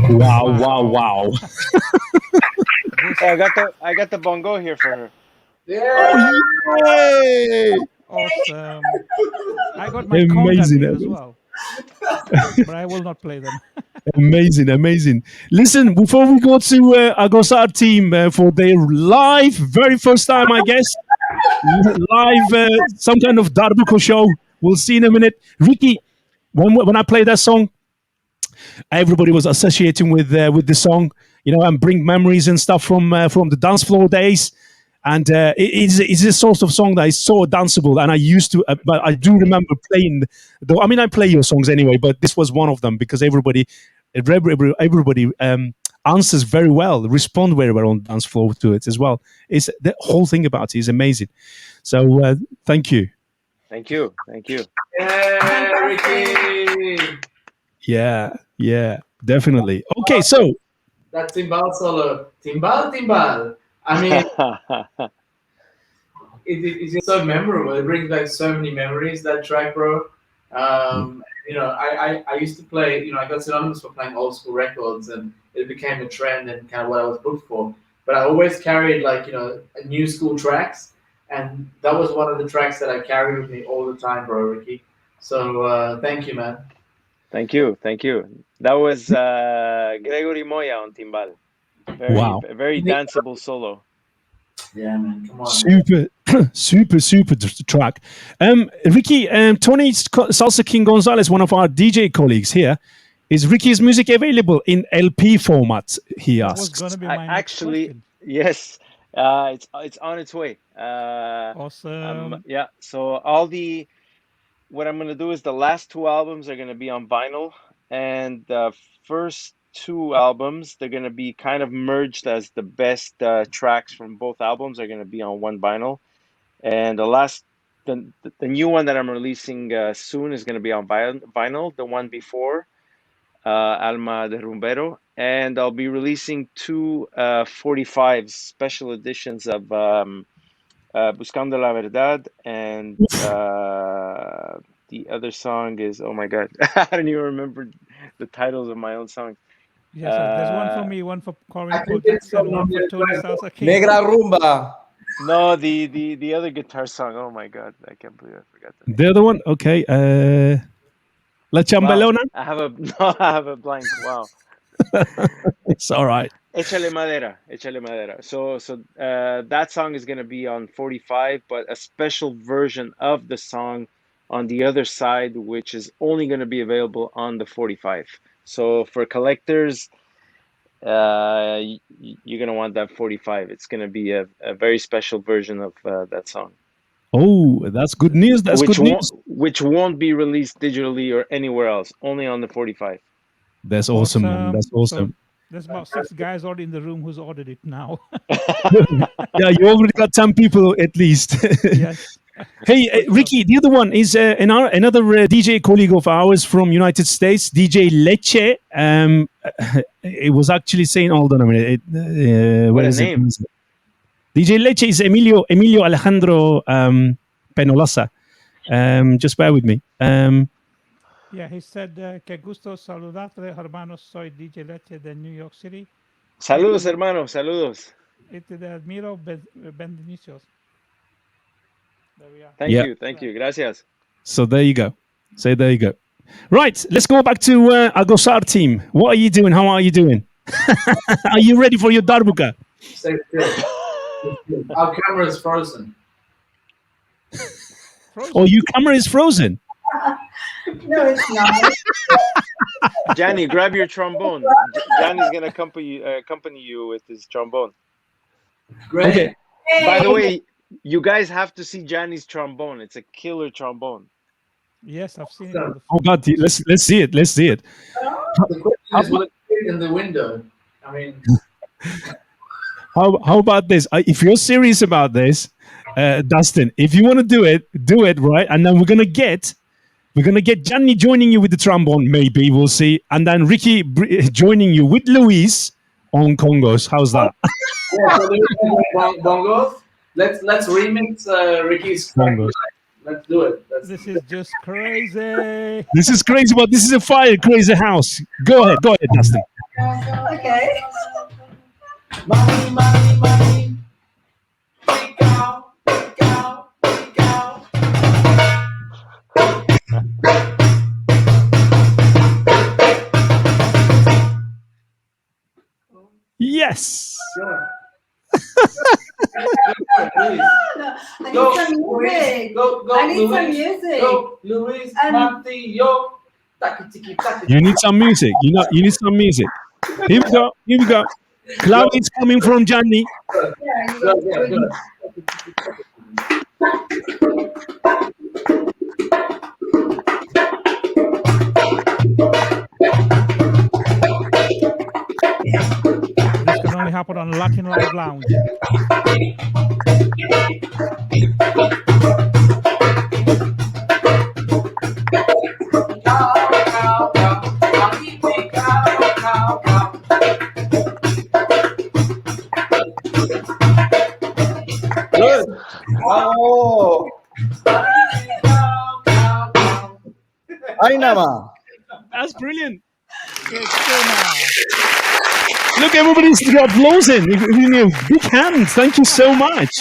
Wow. Hey, I got the bongo here for her. Yeah. Yay! Awesome. I got my congas here as well, but I will not play them. Amazing. Listen, before we go to Agozar team for their live, very first time, I guess, live, some kind of darbuko show. We'll see in a minute. Ricky, when I play that song, everybody was associating with the song, and bring memories and stuff from the dance floor days. And it's a sort of song that is so danceable, and I used to, but I do remember playing. I play your songs anyway, but this was one of them because everybody answers very well, respond very well on dance floor to it as well. It's the whole thing about it is amazing. So thank you. Thank you. Yeah, Ricky. Yeah, definitely. Okay, so That timbal solo, timbal. I mean, it's just so memorable. It brings back so many memories, that track, bro. I used to play, I got synonymous for playing old school records, and it became a trend and kind of what I was booked for. But I always carried new school tracks, and that was one of the tracks that I carried with me all the time, bro, Ricky. So thank you, man. Thank you. That was Gregory Moya on timbal. Very danceable solo. Yeah, man, come on. Super track. Ricky, Tony Salsa King Gonzalez, one of our DJ colleagues here, is Ricky's music available in LP format? He asks. That was gonna be my next question. Yes, it's on its way. Awesome. Yeah. So what I'm gonna do is the last two albums are gonna be on vinyl, and the first two albums, they're going to be kind of merged as the best tracks from both albums are going to be on one vinyl. And the new one that I'm releasing soon is going to be on vinyl. The one before, Alma de Rumbero. And I'll be releasing two 45s, special editions of Buscando la Verdad, and the other song is, oh my God, I don't even remember the titles of my own songs. Yes, there's one for me, one for Corinne Paul Jackson, one for Tony Salsa King. Negra Rumba. No, the other guitar song. Oh my God, I can't believe I forgot that. The other one, okay. La Chambelona. Wow. I have a blank. Wow. It's all right. Échale madera. So that song is gonna be on 45, but a special version of the song on the other side, which is only gonna be available on the 45. So for collectors, you're gonna want that 45. It's gonna be a very special version of that song, Oh, that's good news. That's good news. which won't be released digitally or anywhere else. Only on the 45. That's awesome, man. That's awesome. So there's about 6 guys already in the room who's ordered it now. Yeah, you already got 10 people at least. Yes. Hey, Ricky, the other one is another DJ colleague of ours from United States, DJ Leche. It was actually saying, hold on a minute. What a name. DJ Leche is Emilio Alejandro Penolasa. Just bear with me. Yeah, he said, que gusto saludarte, hermanos. Soy DJ Leche de New York City. Saludos, hermano. Saludos. Y te admiro, bendiciones. There we are. Thank you. Gracias. So there you go. Right, let's go back to Agozar team. What are you doing? How are you doing? Are you ready for your darbuka? Stay still. Our camera is frozen. Oh, your camera is frozen. No, it's not. Giany, grab your trombone. Gianny's gonna accompany you with his trombone. Great. Okay. By the way, you guys have to see Gianny's trombone. It's a killer trombone. Yes, I've seen it. On the Oh God, let's see it. Let's see it. The question is, will it fit in the window? I mean, How about this? If you're serious about this, Dustin, if you want to do it right, and then we're gonna get Gianni joining you with the trombone. Maybe we'll see, and then Ricky joining you with Louise on congos. How's that? yeah, so bongos. Let's remix Ricky's Bongos. Let's do it. This is just crazy. This is crazy, but this is a fire crazy house. Go ahead, Dustin. Okay. Money, money, money. Freak out, freak out, freak out. Yes. Sure. I need some music. Go, I need Louise. some music. Go, Louise, Marty, yo. Taki-tiki, taki-tiki. You need some music. You need some music. Here we go. Cloud is coming from Gianni. Yeah, Good. This can only happen on Latin Live Lounge. Good. Oh. Ay, nama. That's brilliant. Look, everybody's applauding. Big hands. Thank you so much.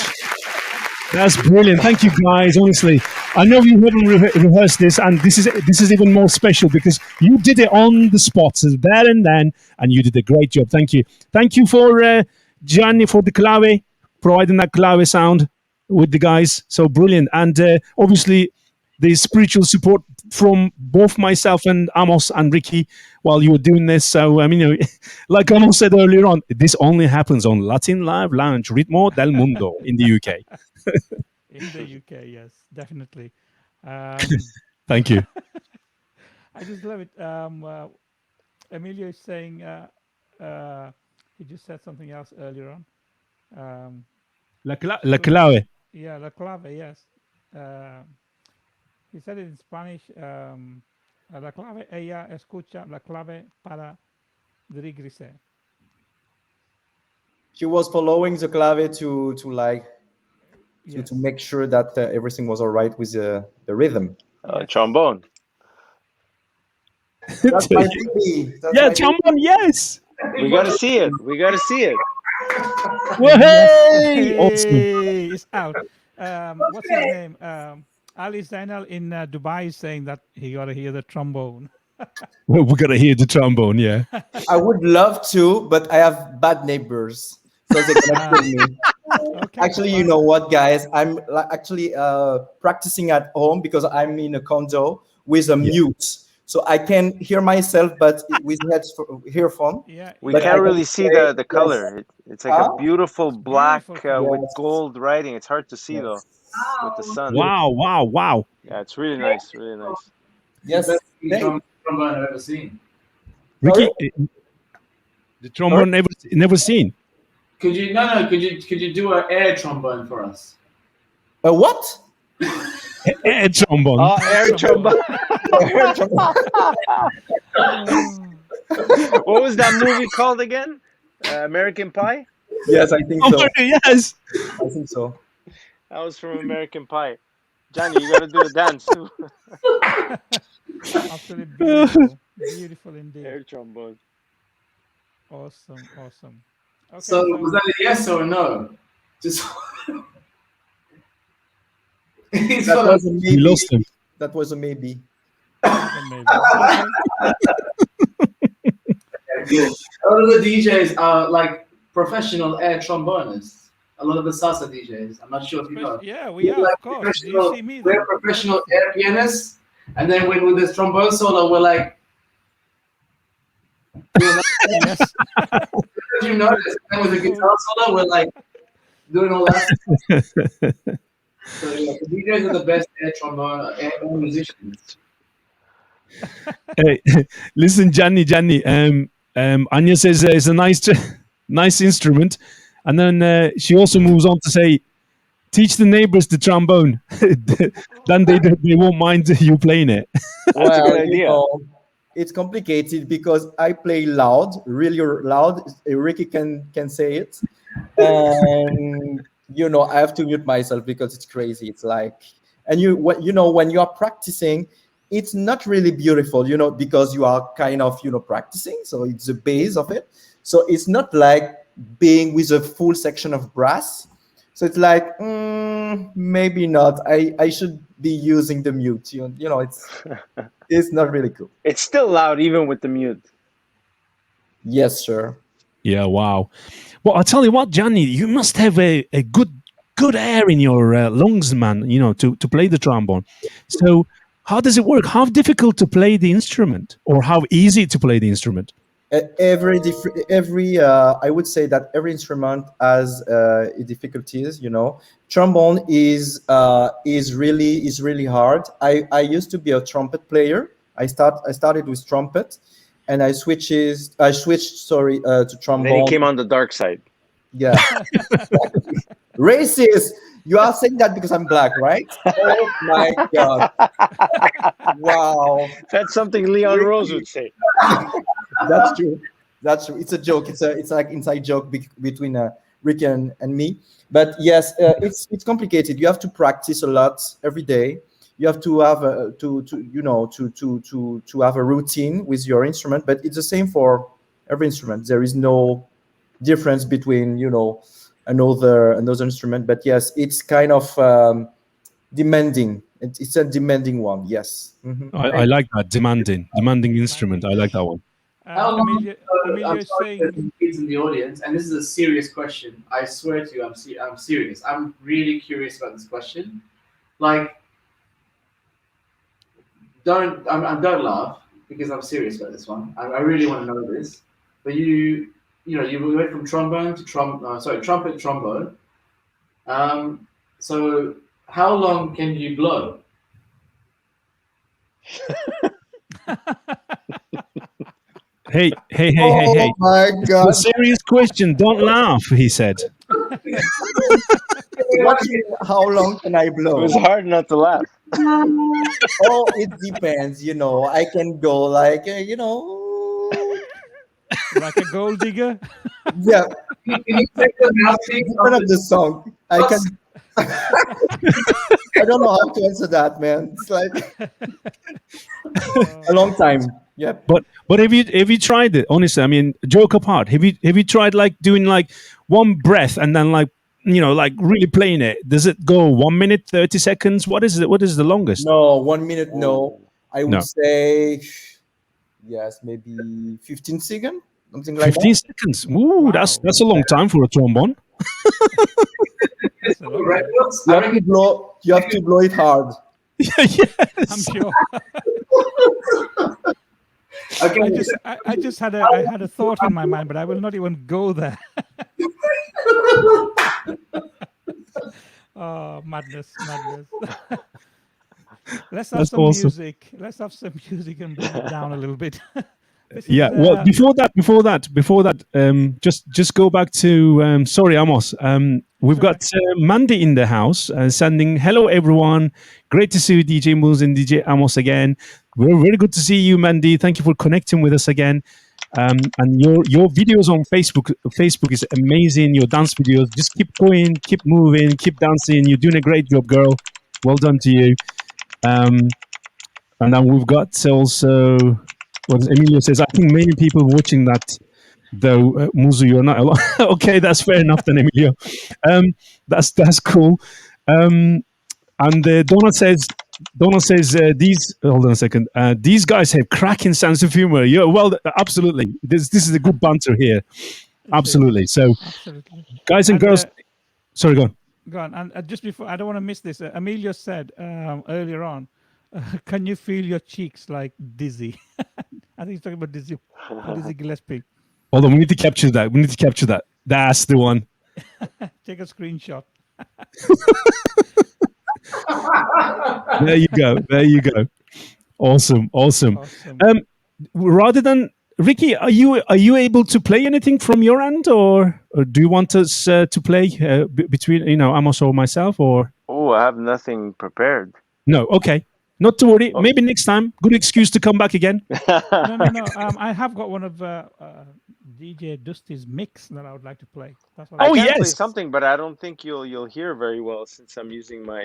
That's brilliant. Thank you, guys. Honestly, I know you haven't rehearsed this, and this is even more special because you did it on the spot, so there and then, and you did a great job. Thank you. Thank you for Gianni for the clave, providing that clave sound with the guys. So brilliant, and obviously the spiritual support from both myself and Amos and Ricky while you were doing this. So, I mean, like Amos said earlier on, this only happens on Latin Live Lounge, Ritmo del Mundo in the UK. In the UK, yes, definitely. Thank you. I just love it. Emilio is saying, he just said something else earlier on. La clave. Yeah, la clave, yes. He said it in Spanish. La clave, ella escucha la clave para dirigirse. He was following the clave to Yes. make sure that everything was all right with the rhythm. Trombone. That's my baby. That's Yeah, my trombone, yes. We gotta see it. Hey! Awesome. Hey, it's out. What's his name? Ali Zainal in Dubai is saying that he got to hear the trombone. Well, we got to hear the trombone, yeah. I would love to, but I have bad neighbors, so they're gonna kill me. Okay, Actually, you know what, guys? I'm actually practicing at home because I'm in a condo with a mute. so I can hear myself, but with earphone. Yeah, We But I can't can really see play, the yes. color. It's like a Huh? beautiful black beautiful color. with Yes. gold writing. It's hard to see though Yes. with the Wow. sun. Wow. Yeah, it's really nice, really nice. It's the Yes. best Thank- trombone I've ever seen. Ricky, Sorry? the trombone never seen. Could you could you do an air trombone for us? What? Air trombone. Oh, air trombone. What was that movie called again? American Pie? Yes, I think Oh, so. yes. I think so. That was from American Pie. Johnny, you gotta do the dance too. Absolutely beautiful. Beautiful indeed. Air trombone. Awesome. Okay, So was that a yes or a no? Just He's That gonna- was a We maybe. lost him. That was a maybe. maybe. Okay. A lot of the DJs are like professional air trombonists. A lot of the salsa DJs. I'm not sure if you know. Yeah, we are, We're of course. Do you see me? We're then? professional air pianists, and then when with this trombone solo, we're like, Yes. you notice? And with the guitar solo, we're like doing all that. So yeah, the DJs are the best air trombone air musicians. Hey, listen, Gianni. Anya says it's a nice instrument, and then she also moves on to say, teach the neighbors the trombone. Then they won't mind you playing it. That's a good idea. It's complicated because I play loud, really loud. Ricky can say it, and I have to mute myself because it's crazy. It's like, and when you are practicing, it's not really beautiful, because you are kind of practicing. So it's the base of it. So it's not like being with a full section of brass. So it's like maybe not. I should be using the mute. It's not really cool. It's still loud even with the mute. Yes, sir. Yeah, wow. Well, I'll tell you what, Gianni, you must have a good air in your lungs, man, to play the trombone. So how does it work? How difficult to play the instrument, or how easy to play the instrument? I would say that every instrument has difficulties. Trombone is really hard. I used to be a trumpet player. I started with trumpet, and I switched to trombone. And then he came on the dark side. Yeah. Racist. You are saying that because I'm black, right? Oh my God. Wow. That's something Leon Rose would say. That's true. It's a joke. It's like inside joke between Ricky and me. But yes, it's complicated. You have to practice a lot every day. You have to have to have a routine with your instrument. But it's the same for every instrument. There is no difference between another instrument. But yes, it's kind of demanding. It's a demanding one. Yes. Mm-hmm. I like that demanding instrument. I like that one. Emilio I'm is sorry, saying, there's kids in the audience, and this is a serious question. I swear to you, I'm serious. I'm really curious about this question. Like, don't laugh because I'm serious about this one. I really want to know this. But you went from trombone to trumpet to trombone. So how long can you blow? Hey. Oh my God. A serious question. Don't laugh, he said. How long can I It blow? was hard not to laugh. Oh, it depends. I can go like, like a gold digger. yeah, Can you take the mouthpiece depend of the song. I can. I don't know how to answer that, man. It's like a long time. Yeah. But have you tried it? Honestly, I mean, joke apart, have you tried like doing like one breath and then like really playing it? Does it go 1 minute 30 seconds? What is it? What is the longest? No, 1 minute. No, I would No. say yes, maybe 15 seconds, something like 15 that. seconds. Ooh, Wow. that's a long time for a trombone. That's a lot. records? You have to blow. You have to blow it hard. Yes. I'm sure. Okay. I just had a thought in my mind, but I will not even go there. Oh, madness. Let's have That's some awesome. music. Let's have some music and bring it down a little bit. Yeah. Well, before that, just go back to. Sorry, Amos. We've got Mandy in the house, sending hello everyone. Great to see you, DJ Moose and DJ Amos again. We're very good to see you, Mandy. Thank you for connecting with us again. And your videos on Facebook is amazing. Your dance videos, just keep going, keep moving, keep dancing. You're doing a great job, girl. Well done to you. And then we've got also what Emilio says. I think many people watching that, though. Muzu, you're not alone. Okay, that's fair enough then, Emilio. That's cool. And Donna says these. Hold on a second. These guys have cracking sense of humor. Yeah, well, absolutely. This is a good banter here. Absolutely. So, guys and girls. Sorry, go on. Go on. And just before, I don't want to miss this. Emilio said earlier on, can you feel your cheeks like dizzy? I think he's talking about dizzy Gillespie. Hold on, we need to capture that. That's the one. Take a screenshot. There you go. Awesome. Rather than Ricky, are you able to play anything from your end, or do you want us to play between Amos or myself, or? Oh, I have nothing prepared. No, okay. Not to worry. Oh. Maybe next time. Good excuse to come back again. No. I have got one of DJ Duste's mix that I would like to play. That's what I can play something, but I don't think you'll hear very well since I'm using my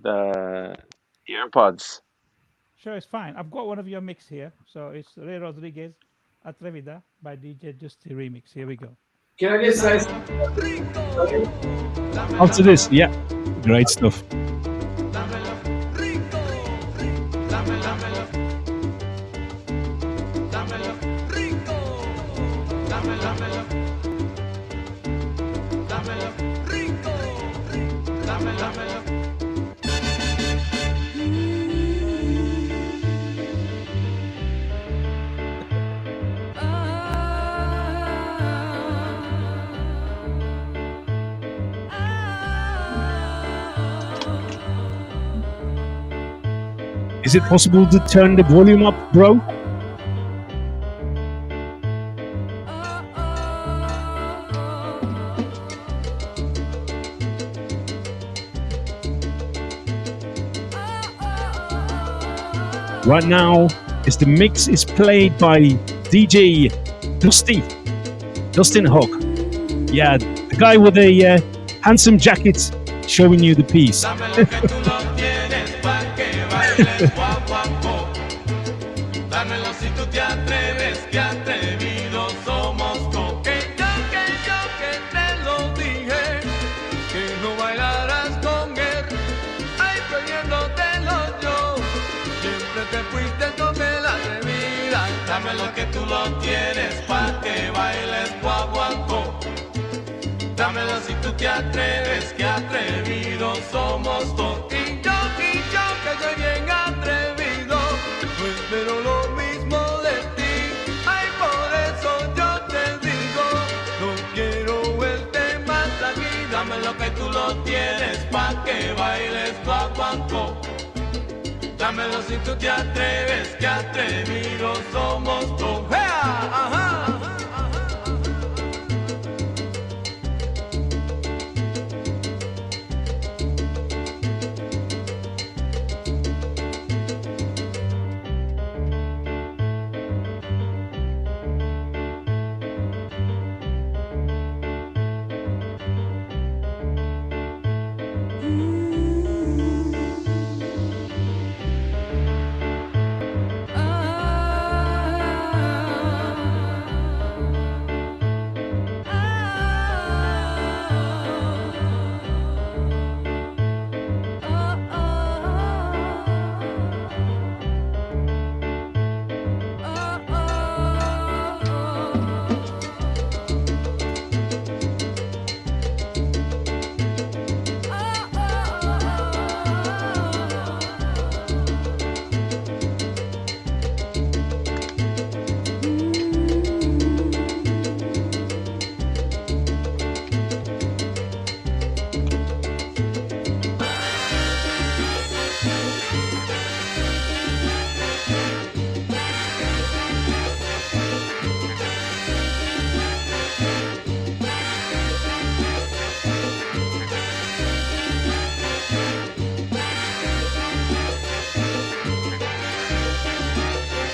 the AirPods. Sure, it's fine. I've got one of your mix here. So it's Ray Rodriguez, Atrevida by DJ Duste remix. Here we go. Can I just say after this? Yeah, great stuff. Is it possible to turn the volume up, bro? Right now, the mix is played by DJ Dustin Hogg. Yeah, the guy with a handsome jacket showing you the piece. Dámelo si tú te atreves, que atrevidos somos todos. Que yo te lo dije, que no bailarás con él. Ay, perdiéndotelo yo, siempre te fuiste con el atrevida. Dámelo que tú lo tienes, pa' que bailes guaguancó. Dámelo si tú te atreves, que atrevidos somos todos. Y yo que soy bien atrevido, no espero lo mismo de ti. Ay, por eso yo te digo, no quiero verte más aquí. Dame lo que tú lo tienes, pa' que bailes guaguancó. Dámelo si tú te atreves, que atrevidos somos todos. ¡Ajá!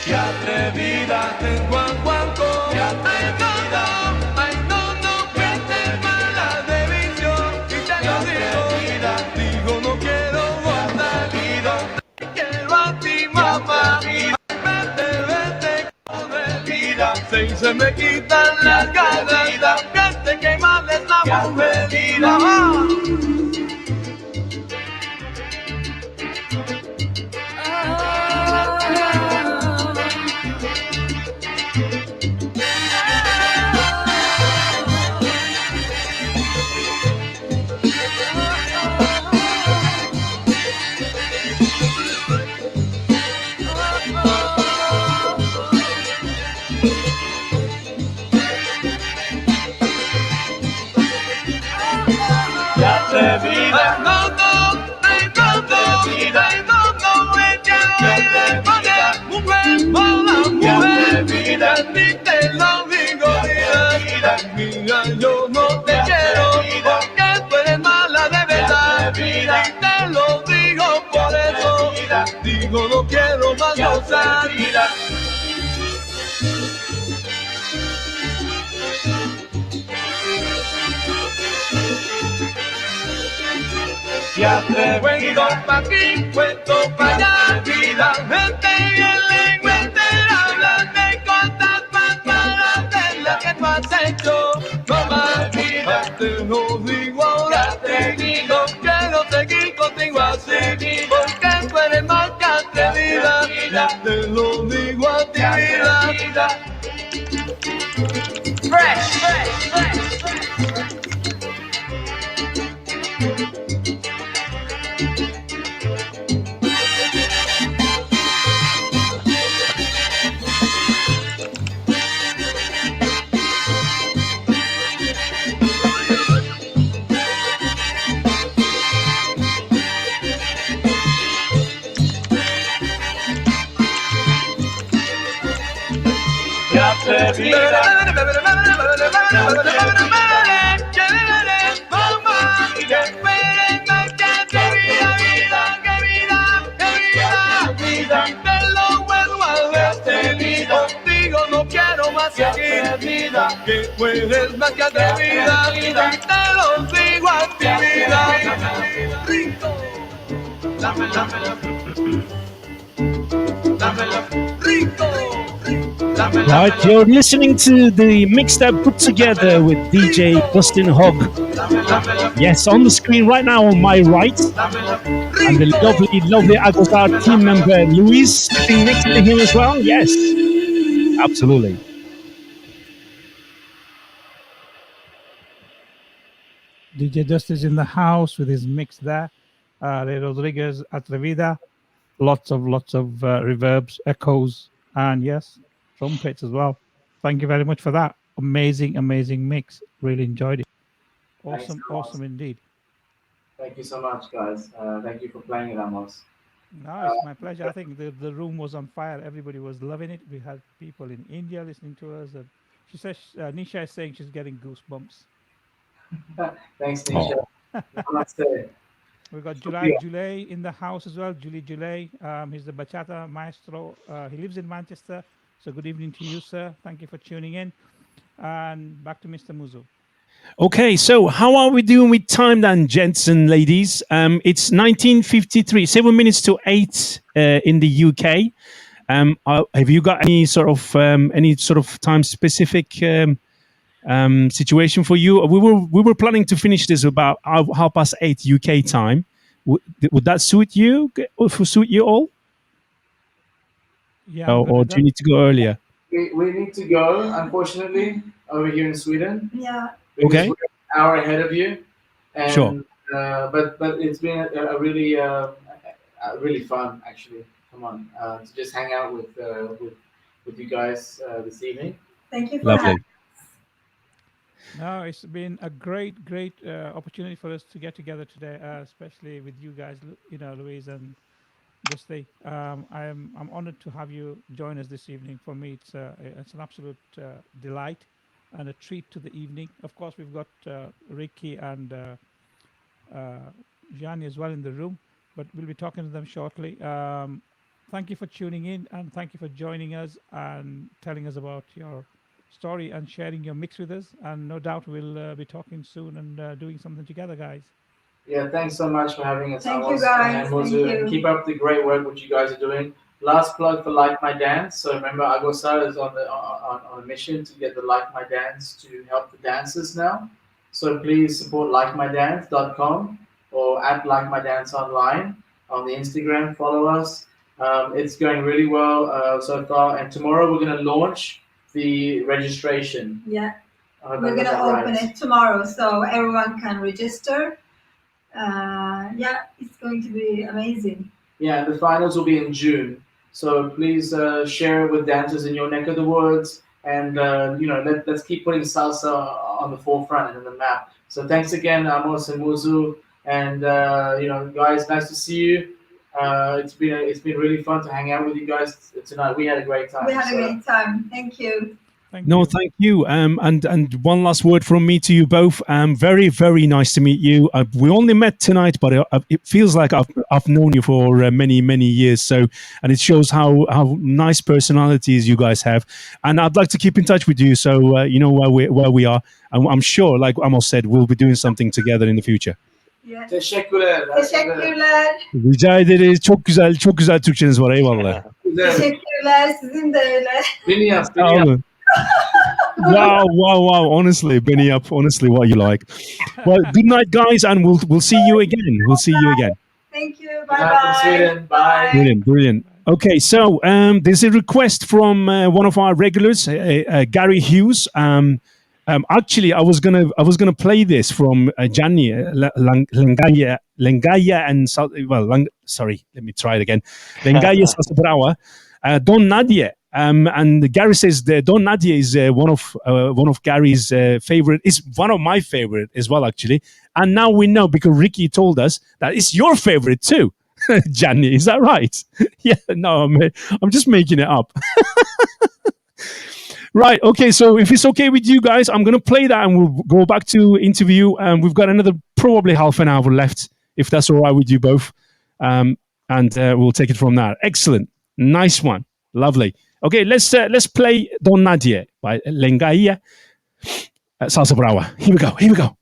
Qué atrevida, tengo aguanto. Qué atrevida. Ay, no, que te mala de vicio. Y te lo digo, no quiero gozar. Quiero a ti, mamá. Vete, con vida. Se me quitan las ganas. Que te quemarles la mujer. Atrevida, mujer mala, mujer, ni te lo digo, mira, yo no te quiero, porque tú eres mala de verdad, y te lo digo por eso, digo no quiero más gozar. Y atrevido pa' aquí, puesto pa' allá, vida, gente bien lengua entera, hablan de cosas más malas de las que tú has hecho. No más vida, te lo digo ahora, te digo, quiero seguir contigo así, porque tú eres más que atrevida, te lo digo a ti, vida. Fresh. Que tú eres más que atrevida, y te lo digo a ti, vida. Rico, dámela, rico. Right, you're listening to the mix that put together with DJ Dustin Hogg. Yes, on the screen right now on my right, and the lovely Agozar team member Louise sitting next to him as well. Yes, absolutely. DJ Dust is in the house with his mix there. De Rodriguez Atrevida. Lots of reverbs, echoes, and yes, trumpets as well. Thank you very much for that. Amazing mix. Really enjoyed it. Awesome indeed. Thank you so much, guys. Thank you for playing it, Amos. No, it's my pleasure. I think the room was on fire. Everybody was loving it. We had people in India listening to us. And she says, Nisha is saying she's getting goosebumps. Thanks, Nisha. Namaste. We got July in the house as well. Julie, he's the bachata maestro. He lives in Manchester. So good evening to you, sir. Thank you for tuning in. And back to Mr. Muzo. Okay, so how are we doing with time then, gents and ladies? It's 19:53, 7 minutes to 8 in the UK. Have you got any sort of time specific situation for you? We were planning to finish this about 8:30 UK time. Would that suit you? Or suit you all? Yeah. Or do you need to go earlier? We need to go, unfortunately, over here in Sweden. Yeah. Okay. We're an hour ahead of you. And, Sure. But it's been a really fun, actually. Come on, to just hang out with you guys this evening. Thank you for Lovely. having. No, it's been a great opportunity for us to get together today, especially with you guys, Louise and Duste. I'm honored to have you join us this evening. For me, it's an absolute delight and a treat to the evening. Of course, we've got Ricky and Giany as well in the room, but we'll be talking to them shortly. thank you for tuning in and thank you for joining us and telling us about your story and sharing your mix with us. And no doubt we'll be talking soon and doing something together, guys. Yeah, thanks so much for having us. Thank you, Amos guys. and Thank Mozu, and you. keep up the great work which you guys are doing. Last plug for Like My Dance. So remember, Agozar is on a mission to get the Like My Dance to help the dancers now. So please support likemydance.com or at Like My Dance online on the Instagram. Follow us. It's going really well so far. And tomorrow we're going to launch the registration. Yeah, I hope I we're got gonna that open right. it tomorrow, so everyone can register. Yeah, it's going to be amazing. Yeah, and the finals will be in June. So please share it with dancers in your neck of the woods, and let's keep putting salsa on the forefront and in the map. So thanks again, Amos and Muzu, and guys, nice to see you. It's been really fun to hang out with you guys tonight. We had a great time. We had a great time. Thank you. No, thank you. And one last word from me to you both. Very, very nice to meet you. We only met tonight, but it feels like I've known you for many, many years. So, and it shows how nice personalities you guys have. And I'd like to keep in touch with you, so you know where we are. And I'm sure, like Amos said, we'll be doing something together in the future. Yeah. Teşekkürler. Teşekkürler. Rica ederiz. Çok güzel Türkçeniz var. Eyvallah. Teşekkürler. Sizin de öyle. Beni yap. Sağ olun. Wow. Honestly, Benny up. Honestly, what you like. Well, good night, guys, and we'll see you again. We'll see you again. Thank you. Good night from Sweden. Bye. Brilliant. Okay, so there's a request from one of our regulars, Gary Hughes. Actually, I was gonna play this from Giany, Lengaïa, and sorry, let me try it again. Lengaïa Salsa Brava, Don Nadia. And Gary says that Don Nadia is one of Gary's favorite. Is one of my favorite as well, actually. And now we know because Ricky told us that it's your favorite too, Giany. Is that right? Yeah. No, I'm just making it up. Right. Okay. So if it's okay with you guys, I'm gonna play that and we'll go back to interview. We've got another probably half an hour left, if that's all right with you both. And we'll take it from there. Excellent. Nice one. Lovely. Okay, let's play Don Nadia by Lengaïa, Salsa Brava. Here we go.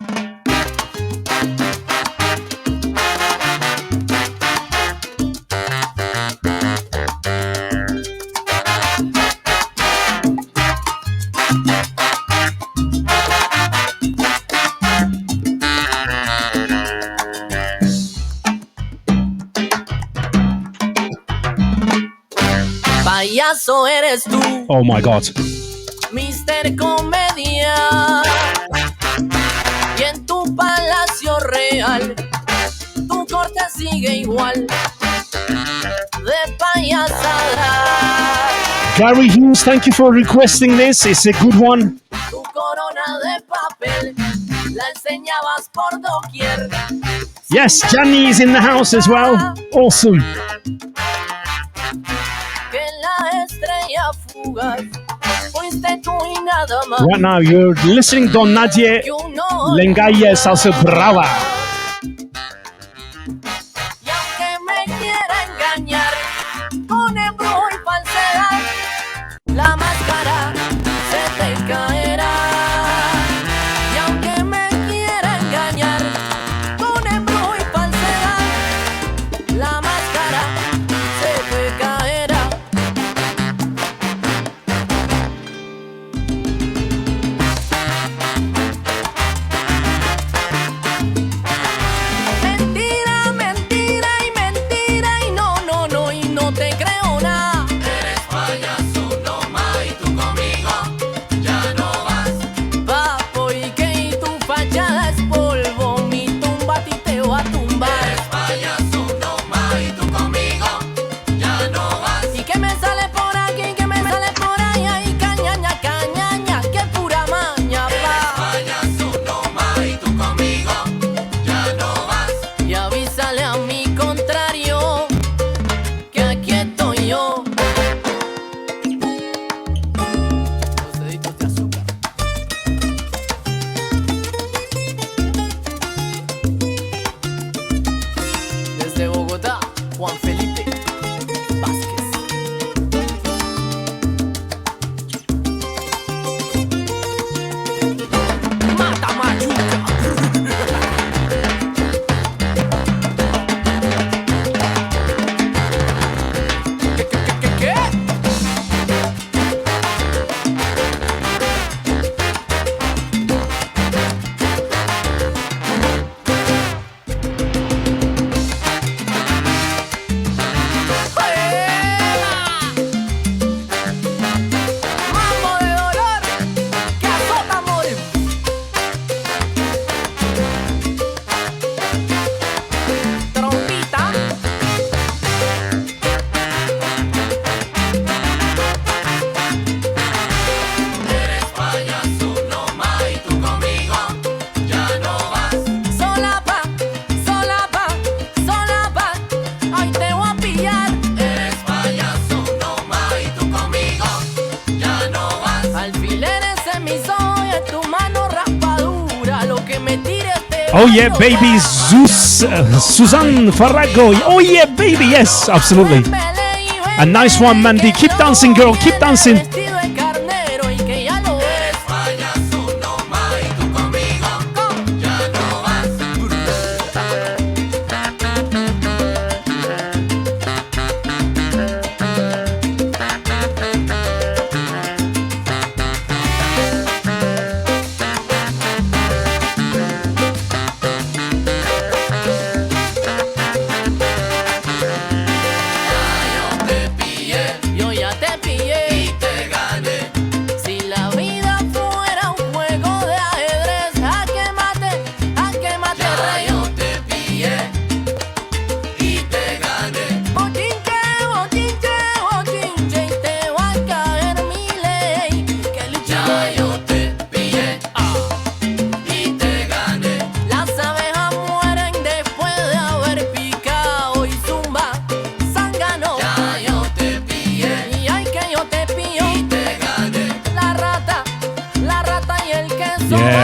Payaso eres tú. Oh my God. Mister Comedia. Y en tu palacio real, tu corte sigue igual de payasada. Gary Hughes, thank you for requesting this. It's a good one. Tu corona de papel la enseñabas por doquier. Yes, Giany is in the house as well. Awesome. Right now, you're listening Don Nadia, Lengaïa, Salsa Brava. Y aunque me quiera engañar con embrujo y falsedad, la máscara se te caerá. Y aunque me quiera engañar con embrujo y falsedad, la máscara se te caerá. Mentira, Oh yeah, baby, Suzanne Farrago. Oh yeah, baby, yes, absolutely. A nice one, Mandy. Keep dancing, girl. Keep dancing.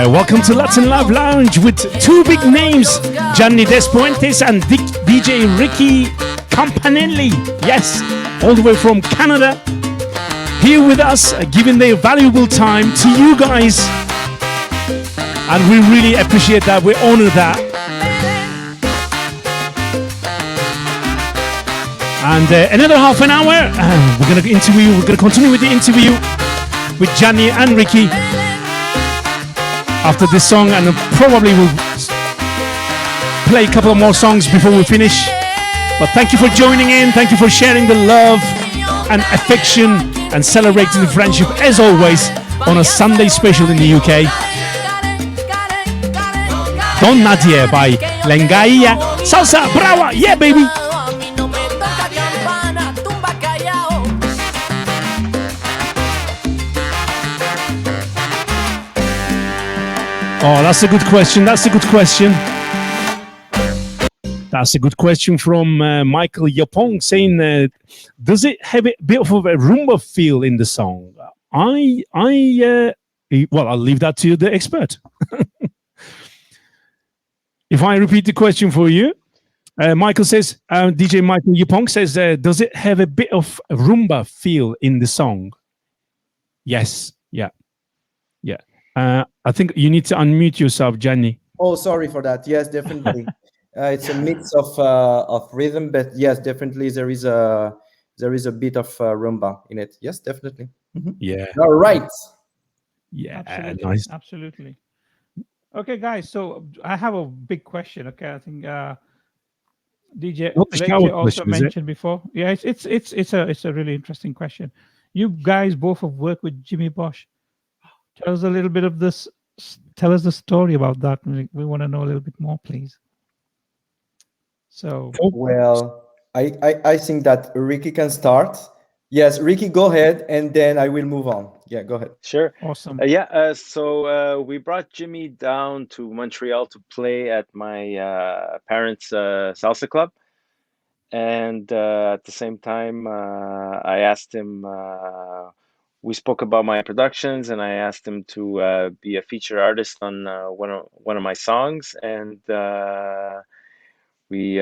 Welcome to Latin Love Lounge with two big names, Giany Despointes and DJ Ricky Campanelli. Yes, all the way from Canada, here with us, giving their valuable time to you guys. And we really appreciate that, we honor that. And another half an hour, we're going to continue with the interview with Giany and Ricky after this song, and probably we'll play a couple of more songs before we finish. But thank you for joining in, thank you for sharing the love and affection and celebrating the friendship as always on a Sunday special in the UK. Don Nadie by Lengaïa. Salsa, Brava, yeah baby. Oh, that's a good question. That's a good question. That's a good question from Michael Yapong saying, does it have a bit of a rumba feel in the song? Well, I'll leave that to the expert. If I repeat the question for you, Michael says, DJ Michael Yapong says, does it have a bit of rumba feel in the song? Yes. Yeah. Yeah. I think you need to unmute yourself, Giany. Oh, sorry for that. Yes, definitely. It's a mix of rhythm, but yes, definitely there is a bit of rumba in it. Yes, definitely. Mm-hmm. Yeah. All right. Yeah. Absolutely. Nice. Absolutely. Okay, guys. So I have a big question. Okay, I think DJ Leche also mentioned before. Yeah, it's a really interesting question. You guys both have worked with Jimmy Bosch. Tell us a little bit of this. Tell us the story about that. We want to know a little bit more, please. So, well, I think that Ricky can start. Yes, Ricky, go ahead, and then I will move on. Yeah, go ahead. Sure. Awesome. So we brought Jimmy down to Montreal to play at my parents' salsa club. And at the same time, I asked him, we spoke about my productions, and I asked him to be a featured artist on one of my songs. And we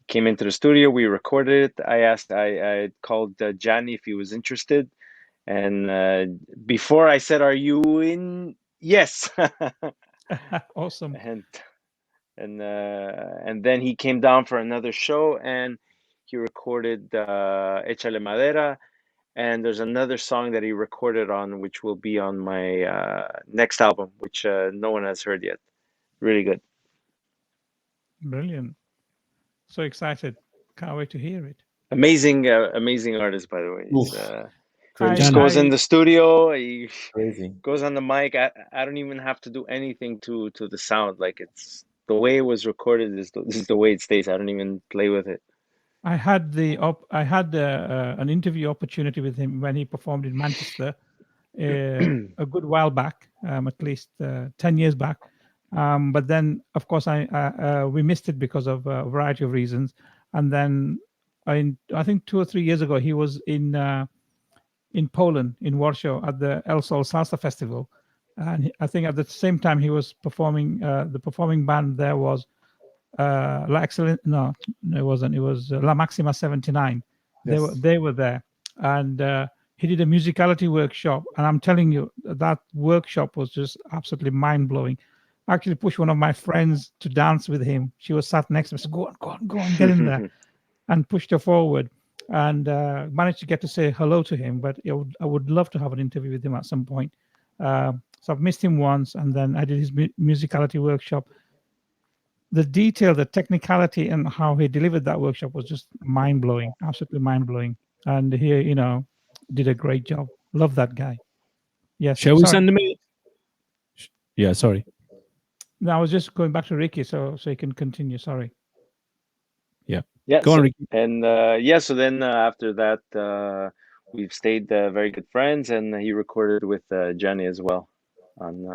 came into the studio, we recorded it. I called Giany if he was interested. And before I said, "Are you in?" Yes. Awesome. And then he came down for another show, and he recorded Échale Madera. And there's another song that he recorded on, which will be on my next album, which no one has heard yet. Really good. Brilliant. So excited. Can't wait to hear it. Amazing artist, by the way. He just Crazy. goes in the studio, he Crazy. goes on the mic. I don't even have to do anything to the sound. Like, it's the way it was recorded is the way it stays. I don't even play with it. I had an interview opportunity with him when he performed in Manchester a good while back, at least 10 years back. But then, of course, we missed it because of a variety of reasons. And then I think 2 or 3 years ago, he was in Poland, in Warsaw, at the El Sol Salsa Festival. and I think at the same time he was performing. The performing band there was La Excellent. No, it wasn't. It was La Maxima 79. Yes. They were there, and he did a musicality workshop. And I'm telling you, that workshop was just absolutely mind blowing. I actually pushed one of my friends to dance with him. She was sat next to me. So go on, get in there, and pushed her forward. And managed to get to say hello to him. But I would love to have an interview with him at some point. So I've missed him once, and then I did his musicality workshop. The detail, the technicality, and how he delivered that workshop was just mind blowing, absolutely mind blowing. And he, did a great job. Love that guy. Yes. Shall we sorry. send him? Yeah, sorry. No, I was just going back to Ricky, so you can continue. Sorry. Yeah. Go on, Ricky. And so then after that, we've stayed very good friends, and he recorded with Giany as well on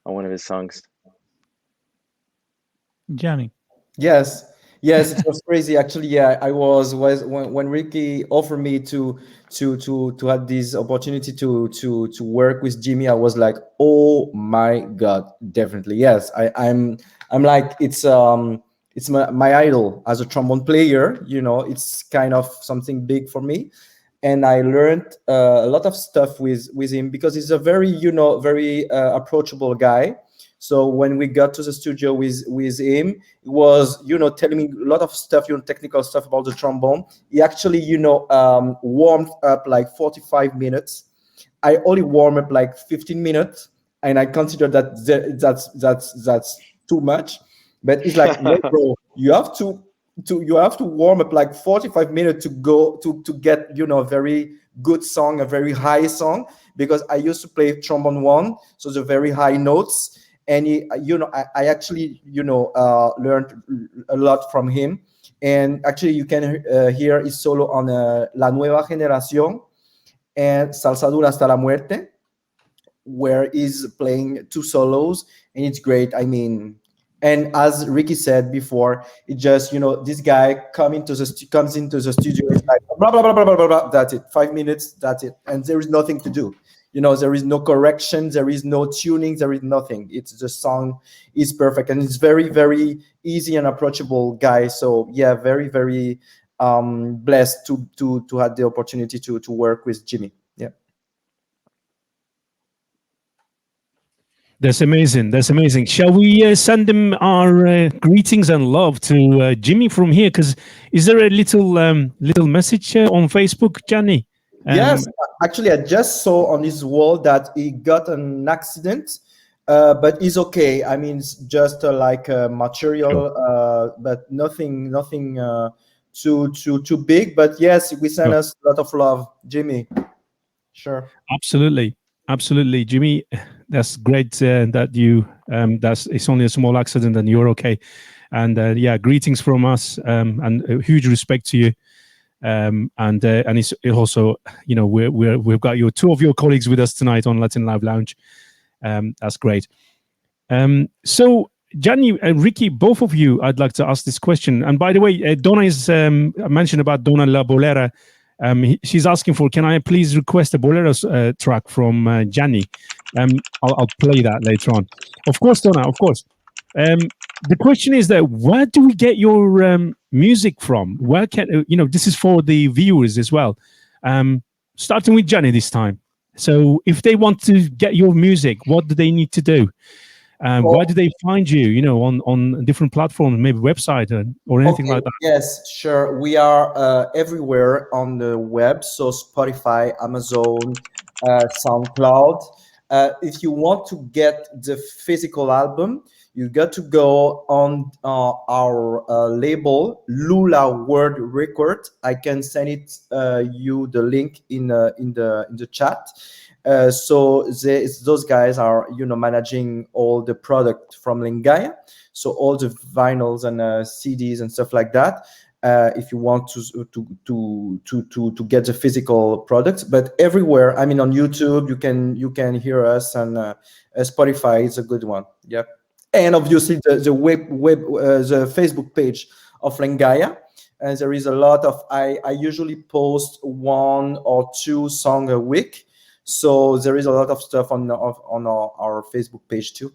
one of his songs. Giany. Yes, it was crazy. Actually, yeah, I was when Ricky offered me to have this opportunity to work with Jimmy, I was like, oh my God, definitely yes. I'm like it's my idol as a trombone player. It's kind of something big for me, and I learned a lot of stuff with him because he's a very very approachable guy. So when we got to the studio with him, he was, telling me a lot of stuff, technical stuff about the trombone. He actually, warmed up like 45 minutes. I only warm up like 15 minutes, and I consider that's too much. But it's like, no, bro, you have to warm up like 45 minutes to go to get a very good song, a very high song, because I used to play trombone one, so the very high notes. And I actually learned a lot from him. And actually you can hear his solo on La Nueva Generación and Salsa Dura hasta la muerte, where he's playing two solos, and it's great. I mean, and as Ricky said before, it just this guy comes into the studio, it's like blah blah blah blah blah blah. That's it, 5 minutes. That's it, and there is nothing to do. There is no correction, there is no tuning, there is nothing. It's the song is perfect, and it's very, very easy and approachable guy. So yeah, very, very blessed to have the opportunity to work with Jimmy. Yeah. That's amazing. That's amazing. Shall we send him our greetings and love to Jimmy from here? Because is there a little message on Facebook, Giany? Yes, actually, I just saw on his wall that he got an accident, but he's okay. I mean, it's just like material, but nothing too big. But yes, we send us a lot of love, Jimmy. Sure. Absolutely, Jimmy. That's great that you. It's only a small accident and you're okay. And greetings from us, and a huge respect to you. And it's also, we've got two of your colleagues with us tonight on Latin Live Lounge. That's great. So Giany and Ricky, both of you, I'd like to ask this question. And by the way, Donna is mentioned about Donna La Bolera. She's asking for, can I please request a Bolero track from Giany? I'll play that later on. Of course, Donna, of course. The question is that where do we get your music from? Where can this is for the viewers as well. Starting with Giany this time. So if they want to get your music, what do they need to do? Where do they find you? On different platforms, maybe website or anything like that. Yes, sure. We are everywhere on the web, so Spotify, Amazon, SoundCloud. If you want to get the physical album, you got to go on our label, Lula World Record. I can send you the link in the chat. So those guys are managing all the product from Lengaïa, so all the vinyls and CDs and stuff like that. If you want to get the physical products, but everywhere. I mean, on YouTube you can hear us, and Spotify is a good one. Yep. And obviously the web the Facebook page of Lengaïa, and there is a lot of. I usually post 1 or 2 songs a week, So there is a lot of stuff on our Facebook page too.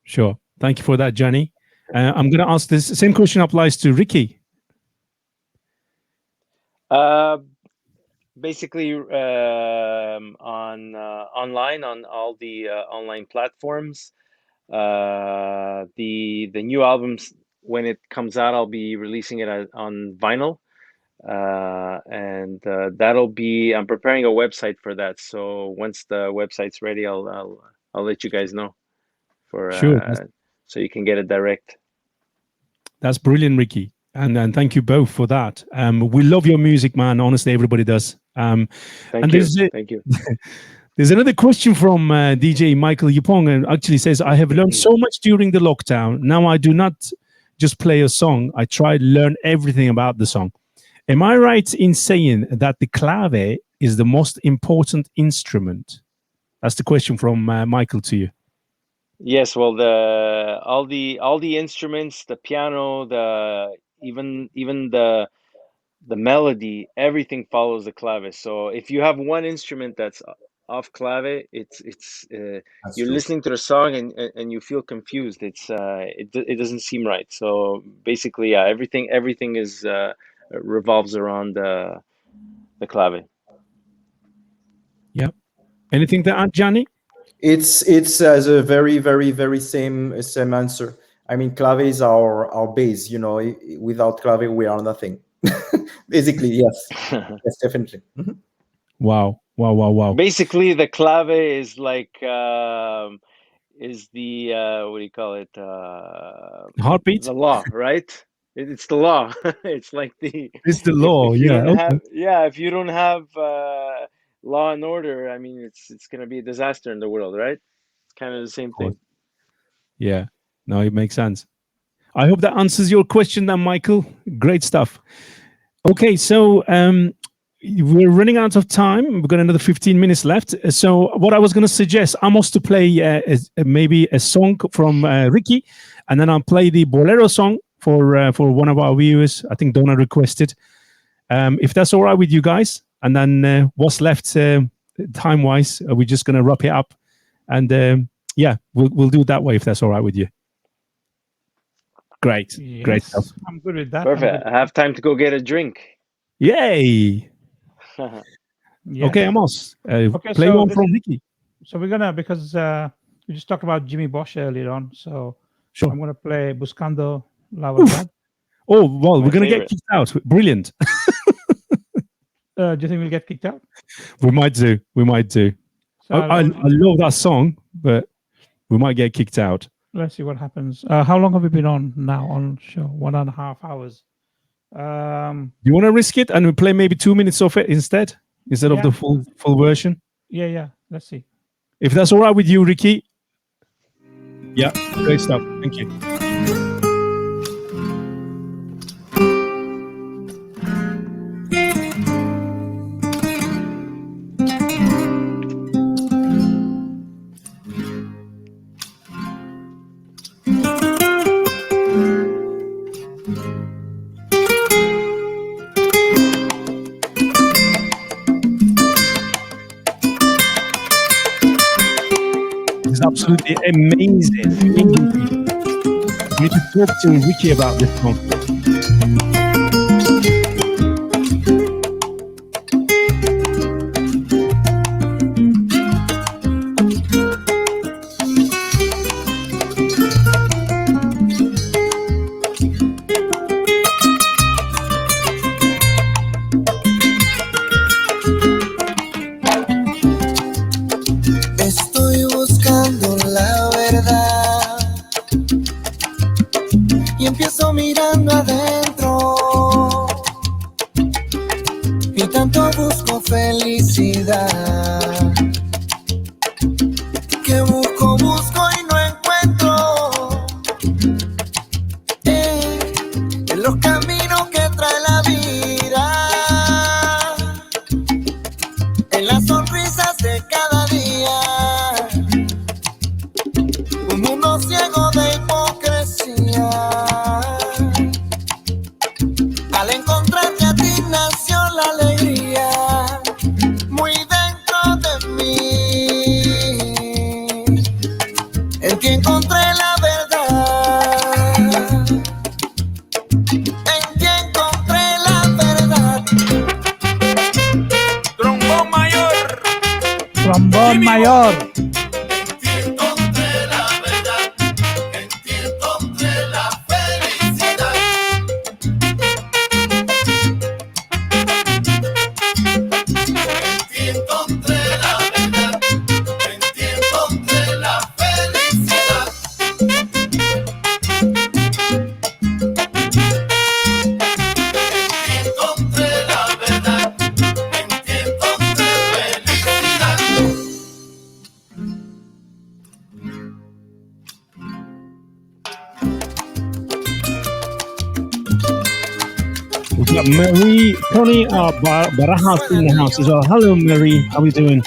Sure. Thank you for that, Giany. I'm going to ask this same question applies to Ricky. Basically, on online on all the online platforms. The new albums, when it comes out, I'll be releasing it on vinyl, and that'll be. I'm preparing a website for that. So once the website's ready, I'll let you guys know for Sure. so you can get it direct. That's brilliant, Ricky. And thank you both for that. We love your music, man. Honestly, everybody does. Thank you. Thank you. There's another question from DJ Michael Yupong, and actually says, I have learned so much during the lockdown. Now I do not just play a song. I try to learn everything about the song. Am I right in saying that the clave is the most important instrument? That's the question from Michael to you. Yes, well, all the instruments, the piano, even the melody, everything follows the clave. So if you have one instrument that's off clave, you're listening to the song and you feel confused. It doesn't seem right. So basically, yeah, everything is revolves around the clave. Yeah. Anything to add, Giany? It's a very, very, very same answer. I mean, clave is our base. You know, without clave, we are nothing. Basically, yes, yes, definitely. Mm-hmm. Wow. Basically, the clave is like is the what do you call it? Heartbeat. The law, right? It's the law. It's like It's the law. If you Yeah. don't Okay. have, if you don't have law and order, I mean, it's going to be a disaster in the world, right? It's kind of the same thing. Yeah. No, it makes sense. I hope that answers your question, then, Michael. Great stuff. Okay, so we're running out of time. We've got another 15 minutes left. So what I was going to suggest, Amos to play maybe a song from Ricky, and then I'll play the Bolero song for one of our viewers. I think Donna requested. If that's all right with you guys, and then what's left time-wise, we're just going to wrap it up, and yeah, we'll do it that way if that's all right with you. Great, Yes, great stuff. I'm good with that. Perfect. I have time to go get a drink. Yay! Yes. Okay, Amos. Okay, play so one from Ricky. So we're gonna, because we just talked about Jimmy Bosch earlier on, so Sure. I'm gonna play Buscando la Verdad. Oh, well, My we're going to get favorite. kicked out. Brilliant. Do you think we'll get kicked out? We might do. So I love that song, but we might get kicked out. let's see what happens. How long have we been on now on show? 1.5 hours. You want to risk it and we play maybe 2 minutes of it instead of the full version? Yeah. Let's see. If that's all right with you, Ricky. Yeah, great stuff. Thank you. It's absolutely amazing. We need to talk to Ricky about this song. Estoy buscando la verdad y empiezo mirando adentro y tanto busco felicidad que busco y no encuentro en los caminos que trae la vida, en las sonrisas de cada día. Un mundo ciego de hipocresía. Al encontrarte a ti nació la alegría. Muy dentro trombón mayor. We've got Marie, Tony Barajas in the house as well. Hello, Marie. How are you doing?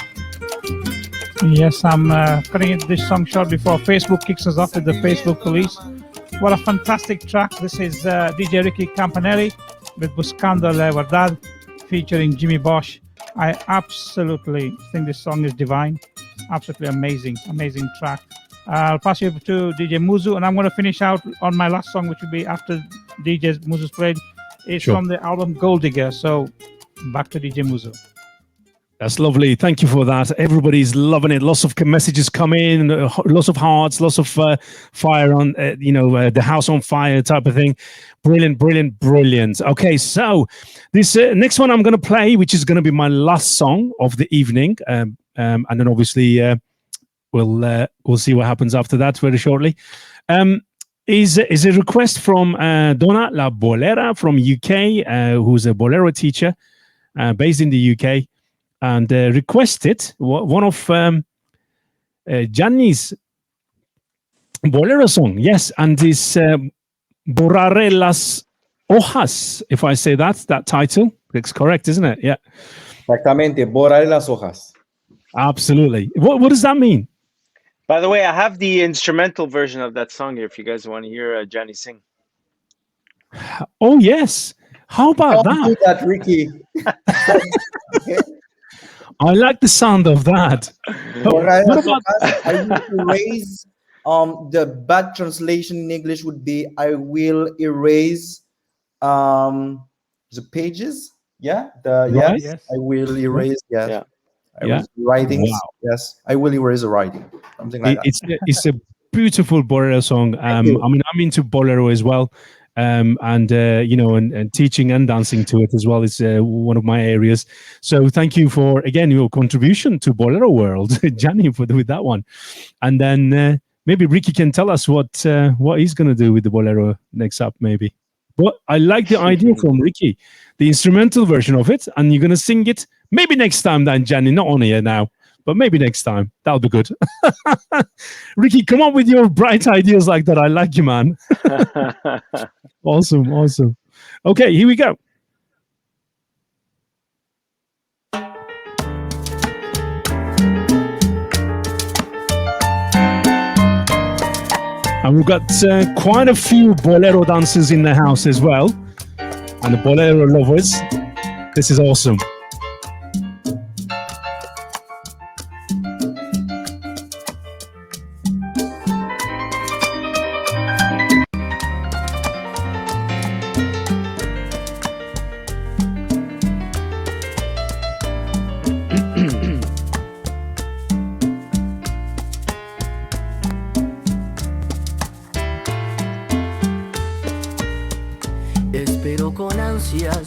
Yes, I'm cutting this song short before Facebook kicks us off with the Facebook police. What a fantastic track. This is DJ Ricky Campanelli with Buscando la Verdad featuring Jimmy Bosch. I absolutely think this song is divine. Absolutely amazing track. I'll pass you to DJ Muzu, and I'm going to finish out on my last song, which will be after DJ Muzu's played. It's from the album Gold Digger. So back to DJ Muzu. That's lovely. Thank you for that. Everybody's loving it. Lots of messages come in, lots of hearts, lots of fire on, the house on fire type of thing. Brilliant. Okay, so this next one I'm going to play, which is going to be my last song of the evening. And then obviously we'll see what happens after that very shortly. Is a request from Donna La Bolera from UK, who's a bolero teacher based in the UK, and requested one of Gianni's bolero song. Yes, and this Borraré las hojas, if I say that title. It's correct, isn't it? Yeah. Exactamente, borraré las hojas. Absolutely. What does that mean? By the way, I have the instrumental version of that song here if you guys want to hear Giany sing. Oh, yes. How about Don't do that, Ricky. I like the sound of that. I will erase the bad translation in English would be I will erase the pages. Yeah. Right. Yes. I will erase. Yes. Yeah. I was writing. Wow. Yes. I will erase the writing. Something like that. It's a beautiful bolero song. I mean, I'm into bolero as well. And teaching and dancing to it as well is one of my areas. So thank you for, again, your contribution to bolero world, Gianni, with that one. And then maybe Ricky can tell us what he's going to do with the bolero next up, maybe. But I like the idea from Ricky, the instrumental version of it, and you're going to sing it maybe next time then, Gianni, not on here now. But maybe next time. That'll be good. Ricky, come up with your bright ideas like that. I like you, man. Awesome. Okay, here we go. And we've got quite a few bolero dancers in the house as well. And the bolero lovers. This is awesome.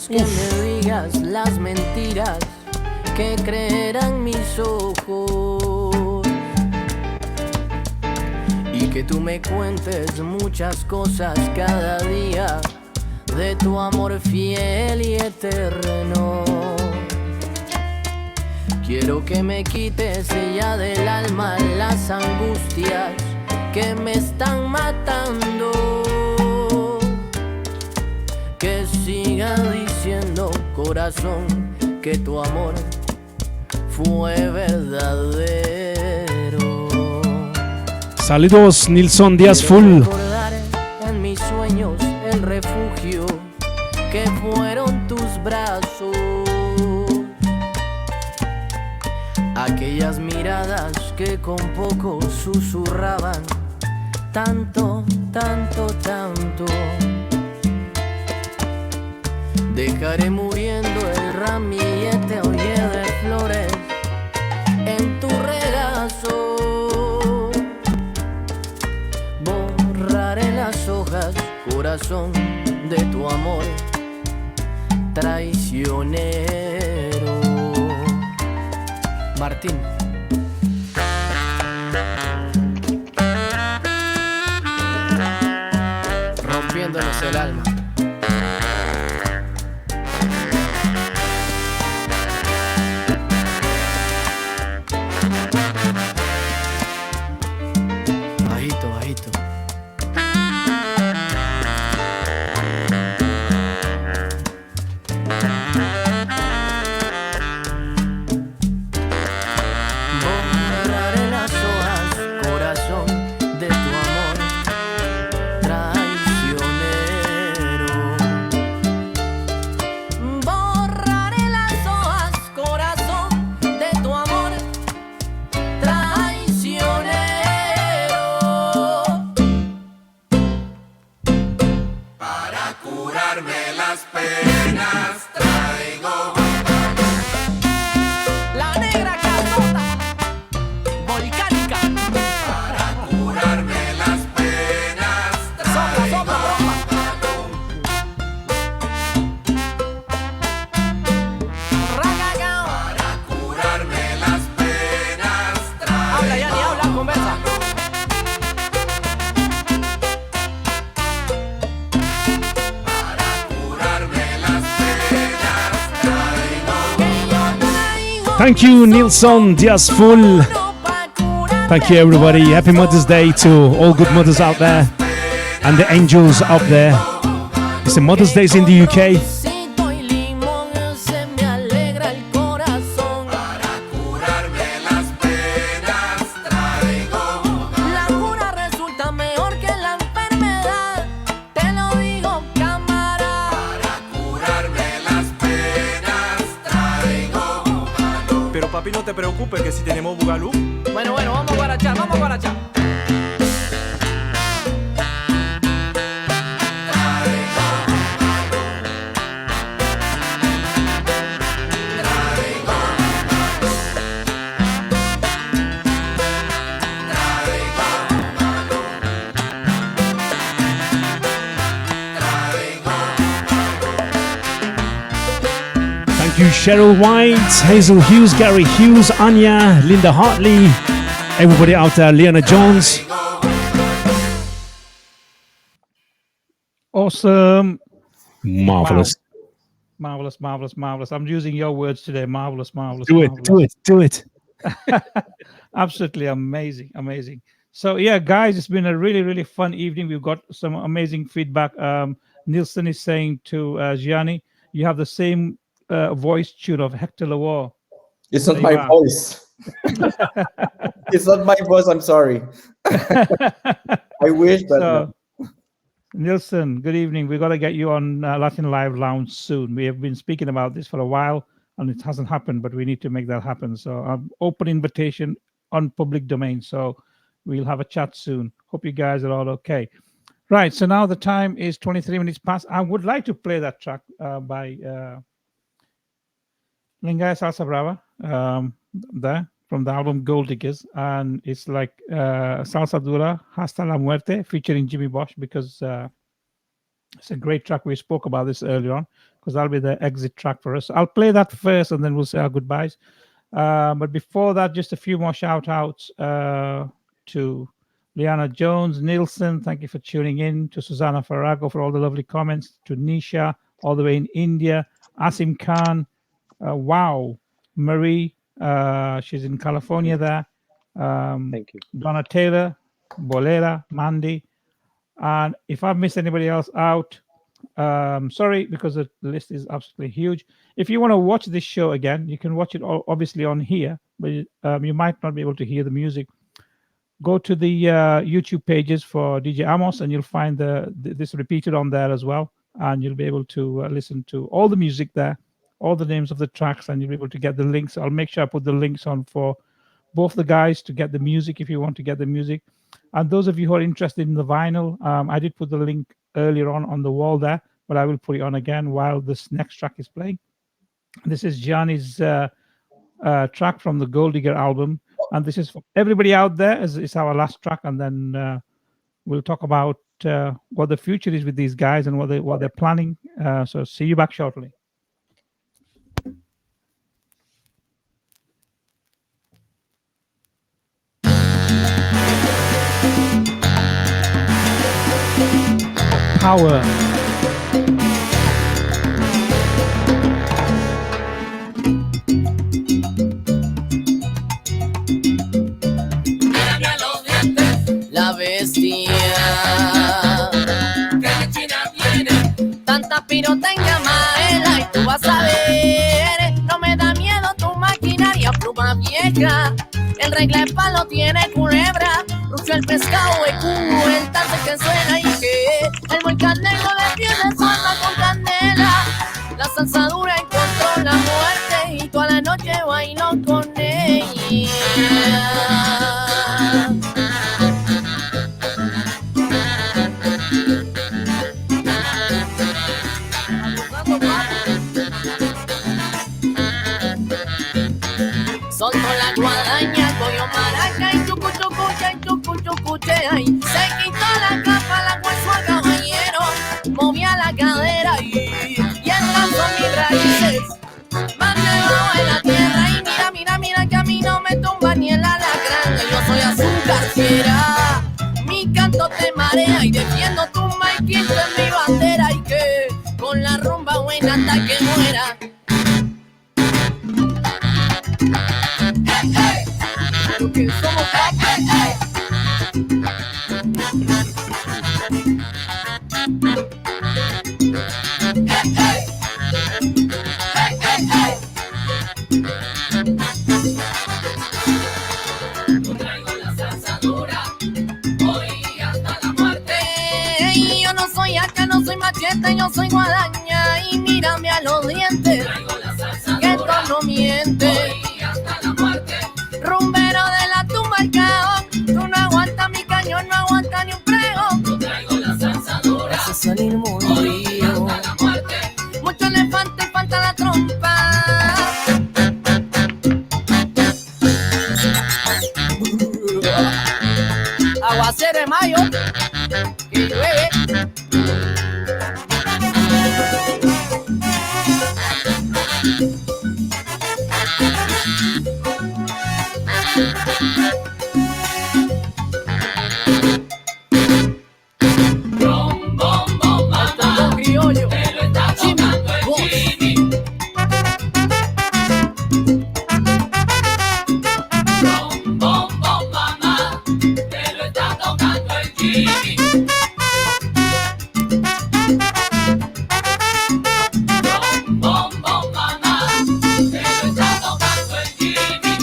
Que me digas las mentiras que creerán mis ojos y que tú me cuentes muchas cosas cada día de tu amor fiel y eterno. Quiero que me quites ya del alma las angustias que me están matando. Que siga diciendo, corazón, que tu amor fue verdadero. Saludos, Nilson Díaz Full. Recordar en mis sueños el refugio que fueron tus brazos. Aquellas miradas que con poco susurraban tanto. Dejaré muriendo el ramillete, oye, de flores en tu Martín. Rompiéndonos el alma. Bajito, bajito. Borraré las hojas, corazón, de tu amor traicionero. Borraré las hojas, corazón, de tu amor traicionero. Para curarme las penas traigo La negra casota volcánica. para curarme las penas Sopla, sopla, broma. Ragagao. para curarme las penas Habla, Giany, habla, conversa. para curarme las penas traigo Que yo traigo Thank you, Nilsson Diaz Full. uno pa' curarme. Thank you, everybody. Happy Mother's Day to all good mothers out there and the angels up there. It's the Mother's Days in the UK. Tecito y limón se me alegra el corazón. para curarme las penas traigo La cura resulta mejor que la enfermedad. Te lo digo, cámara. para curarme las penas traigo Pero papi, no te preocupes que si tenemos bugalú. Bueno, vamos a guarachar, vamos a guarachar. Thank you, Cheryl White, Hazel Hughes, Gary Hughes, Anya, Linda Hartley, everybody out there, Leona Jones. Awesome. Marvelous. Marvelous, marvelous, marvelous. I'm using your words today. Marvelous, marvelous. Do it, marvelous. do it, do it. Absolutely amazing, amazing. So yeah, guys, it's been a really, really fun evening. We've got some amazing feedback. Nielsen is saying to Giany, you have the same voice tune of Hector Lavoie. It's not There my you are. voice. It's not my voice. I'm sorry. I wish, but no. So, Nielsen, good evening. We've got to get you on Latin Live Lounge soon. We have been speaking about this for a while and it hasn't happened, but we need to make that happen. So, open invitation on public domain. So, we'll have a chat soon. Hope you guys are all okay. Right. So, now the time is 23 minutes past. I would like to play that track by Lengaïa Salsa Brava there from the album Gold Diggers. And it's like Salsa Dura Hasta la Muerte featuring Jimmy Bosch because it's a great track. We spoke about this earlier on because that'll be the exit track for us. I'll play that first and then we'll say our goodbyes. But before that, just a few more shout outs to Liana Jones, Nielsen, thank you for tuning in, to Susanna Farago for all the lovely comments, to Nisha, all the way in India, Asim Khan, wow, Marie, she's in California there, Thank you. Donna Taylor, Bolera, Mandy, and if I've missed anybody else out, sorry, because the list is absolutely huge. If you want to watch this show again, you can watch it obviously on here, but you might not be able to hear the music. Go to the YouTube pages for DJ Amos, and you'll find this repeated on there as well. And you'll be able to listen to all the music there, all the names of the tracks, and you'll be able to get the links. I'll make sure I put the links on for both the guys to get the music if you want to get the music. And those of you who are interested in the vinyl, I did put the link earlier on the wall there, but I will put it on again while this next track is playing. This is Giany's track from the Gold Digger album. And this is for everybody out there. It's our last track, and then we'll talk about what the future is with these guys and what they're planning. So see you back shortly. Power. La bestia que de China viene, tanta pirotecnia maela y tú vas a ver, no me da miedo tu maquinaria pluma vieja, el regle palo tiene culebra, rucio el pescado de cubo, el tante que suena y que el volcán negro le tiene su alma con candela, la salsa dura encontró la muerte y toda la noche bailó con ella. Soltó la guadaña, cogió maraca y chucu chucucha y chucu chucuche, ay. Se quitó la capa, la hueso al caballero, movía la cadera y enlazó mis raíces. Más debajo en la tierra y mira, mira, mira que a mí no me tumba ni el alacrán, que yo soy azucarera. Mi canto te marea y defiendo tu maiquito en mi bandera y que con la rumba buena hasta que muera. Porque somos yo traigo la salsa dura, hoy hasta la muerte. Yo no soy acá, no soy machete, yo soy guadaña y mírame a los dientes. Traigo la salsa que esto no miente. Hoy hasta la muerte. Rumbero de la tumba al caón, tú no aguantas mi cañón, no aguanta ni un pregón. Yo traigo la salsa dura, hace salir morido. Hasta la muerte. Mucho elefante y falta la trompa. Aguacero de mayo, que llueve. Bom, bom, bom, mamá, criollo, te lo está tocando el Giany. Bom, bom, bom, mamá, te lo está tocando el Giany. Bom, bom, bom, mamá, te lo está tocando el Giany.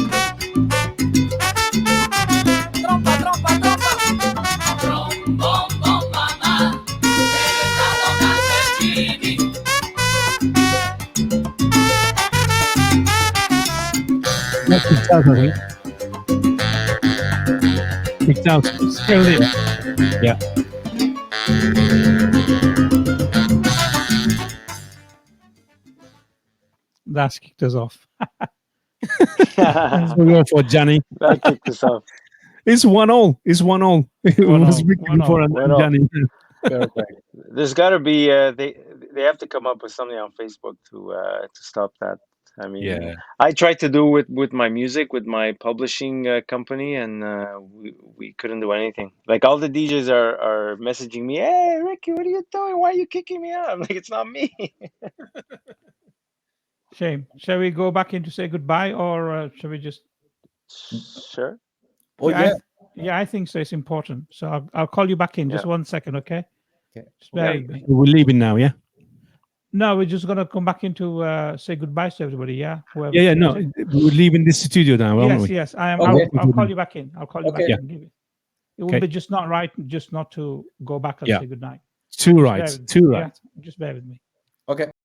Trompa, trompa, trompa. Bom, bom, bom, mamá, te lo está tocando el Giany. That's kicked out, I think. Kicked out. Still there. Yeah. That's kicked us off. We're going for Giany. That kicked us off. It's 1-1. It's 1-1. It One was all, Ricky one before all, and one all. Giany. Perfect. There's got to be they have to come up with something on Facebook to stop that. I mean, Yeah. I tried to do with my music with my publishing company, and we couldn't do anything. Like all the DJs are messaging me, "Hey, Ricky, what are you doing? Why are you kicking me out?" I'm like, "It's not me." Shame. Shall we go back in to say goodbye, or shall we just? Sure. Oh Yeah, yeah. Yeah, I think so. It's important. So I'll call you back in just 1 second, okay? Okay. Just bear Yeah. with me. We're leaving now, yeah? No, we're just gonna come back in to say goodbye to everybody. Yeah. Whoever. Yeah, no. We're leaving this studio now, aren't Yes, we? yes. I am. Okay. I'll call you back in. I'll call you back Okay. in. And give it. It would Okay. be just not right, just not to go back and Yeah. say goodnight. Too Just right. bear with me. Too Yeah, right. just bear with me. Okay.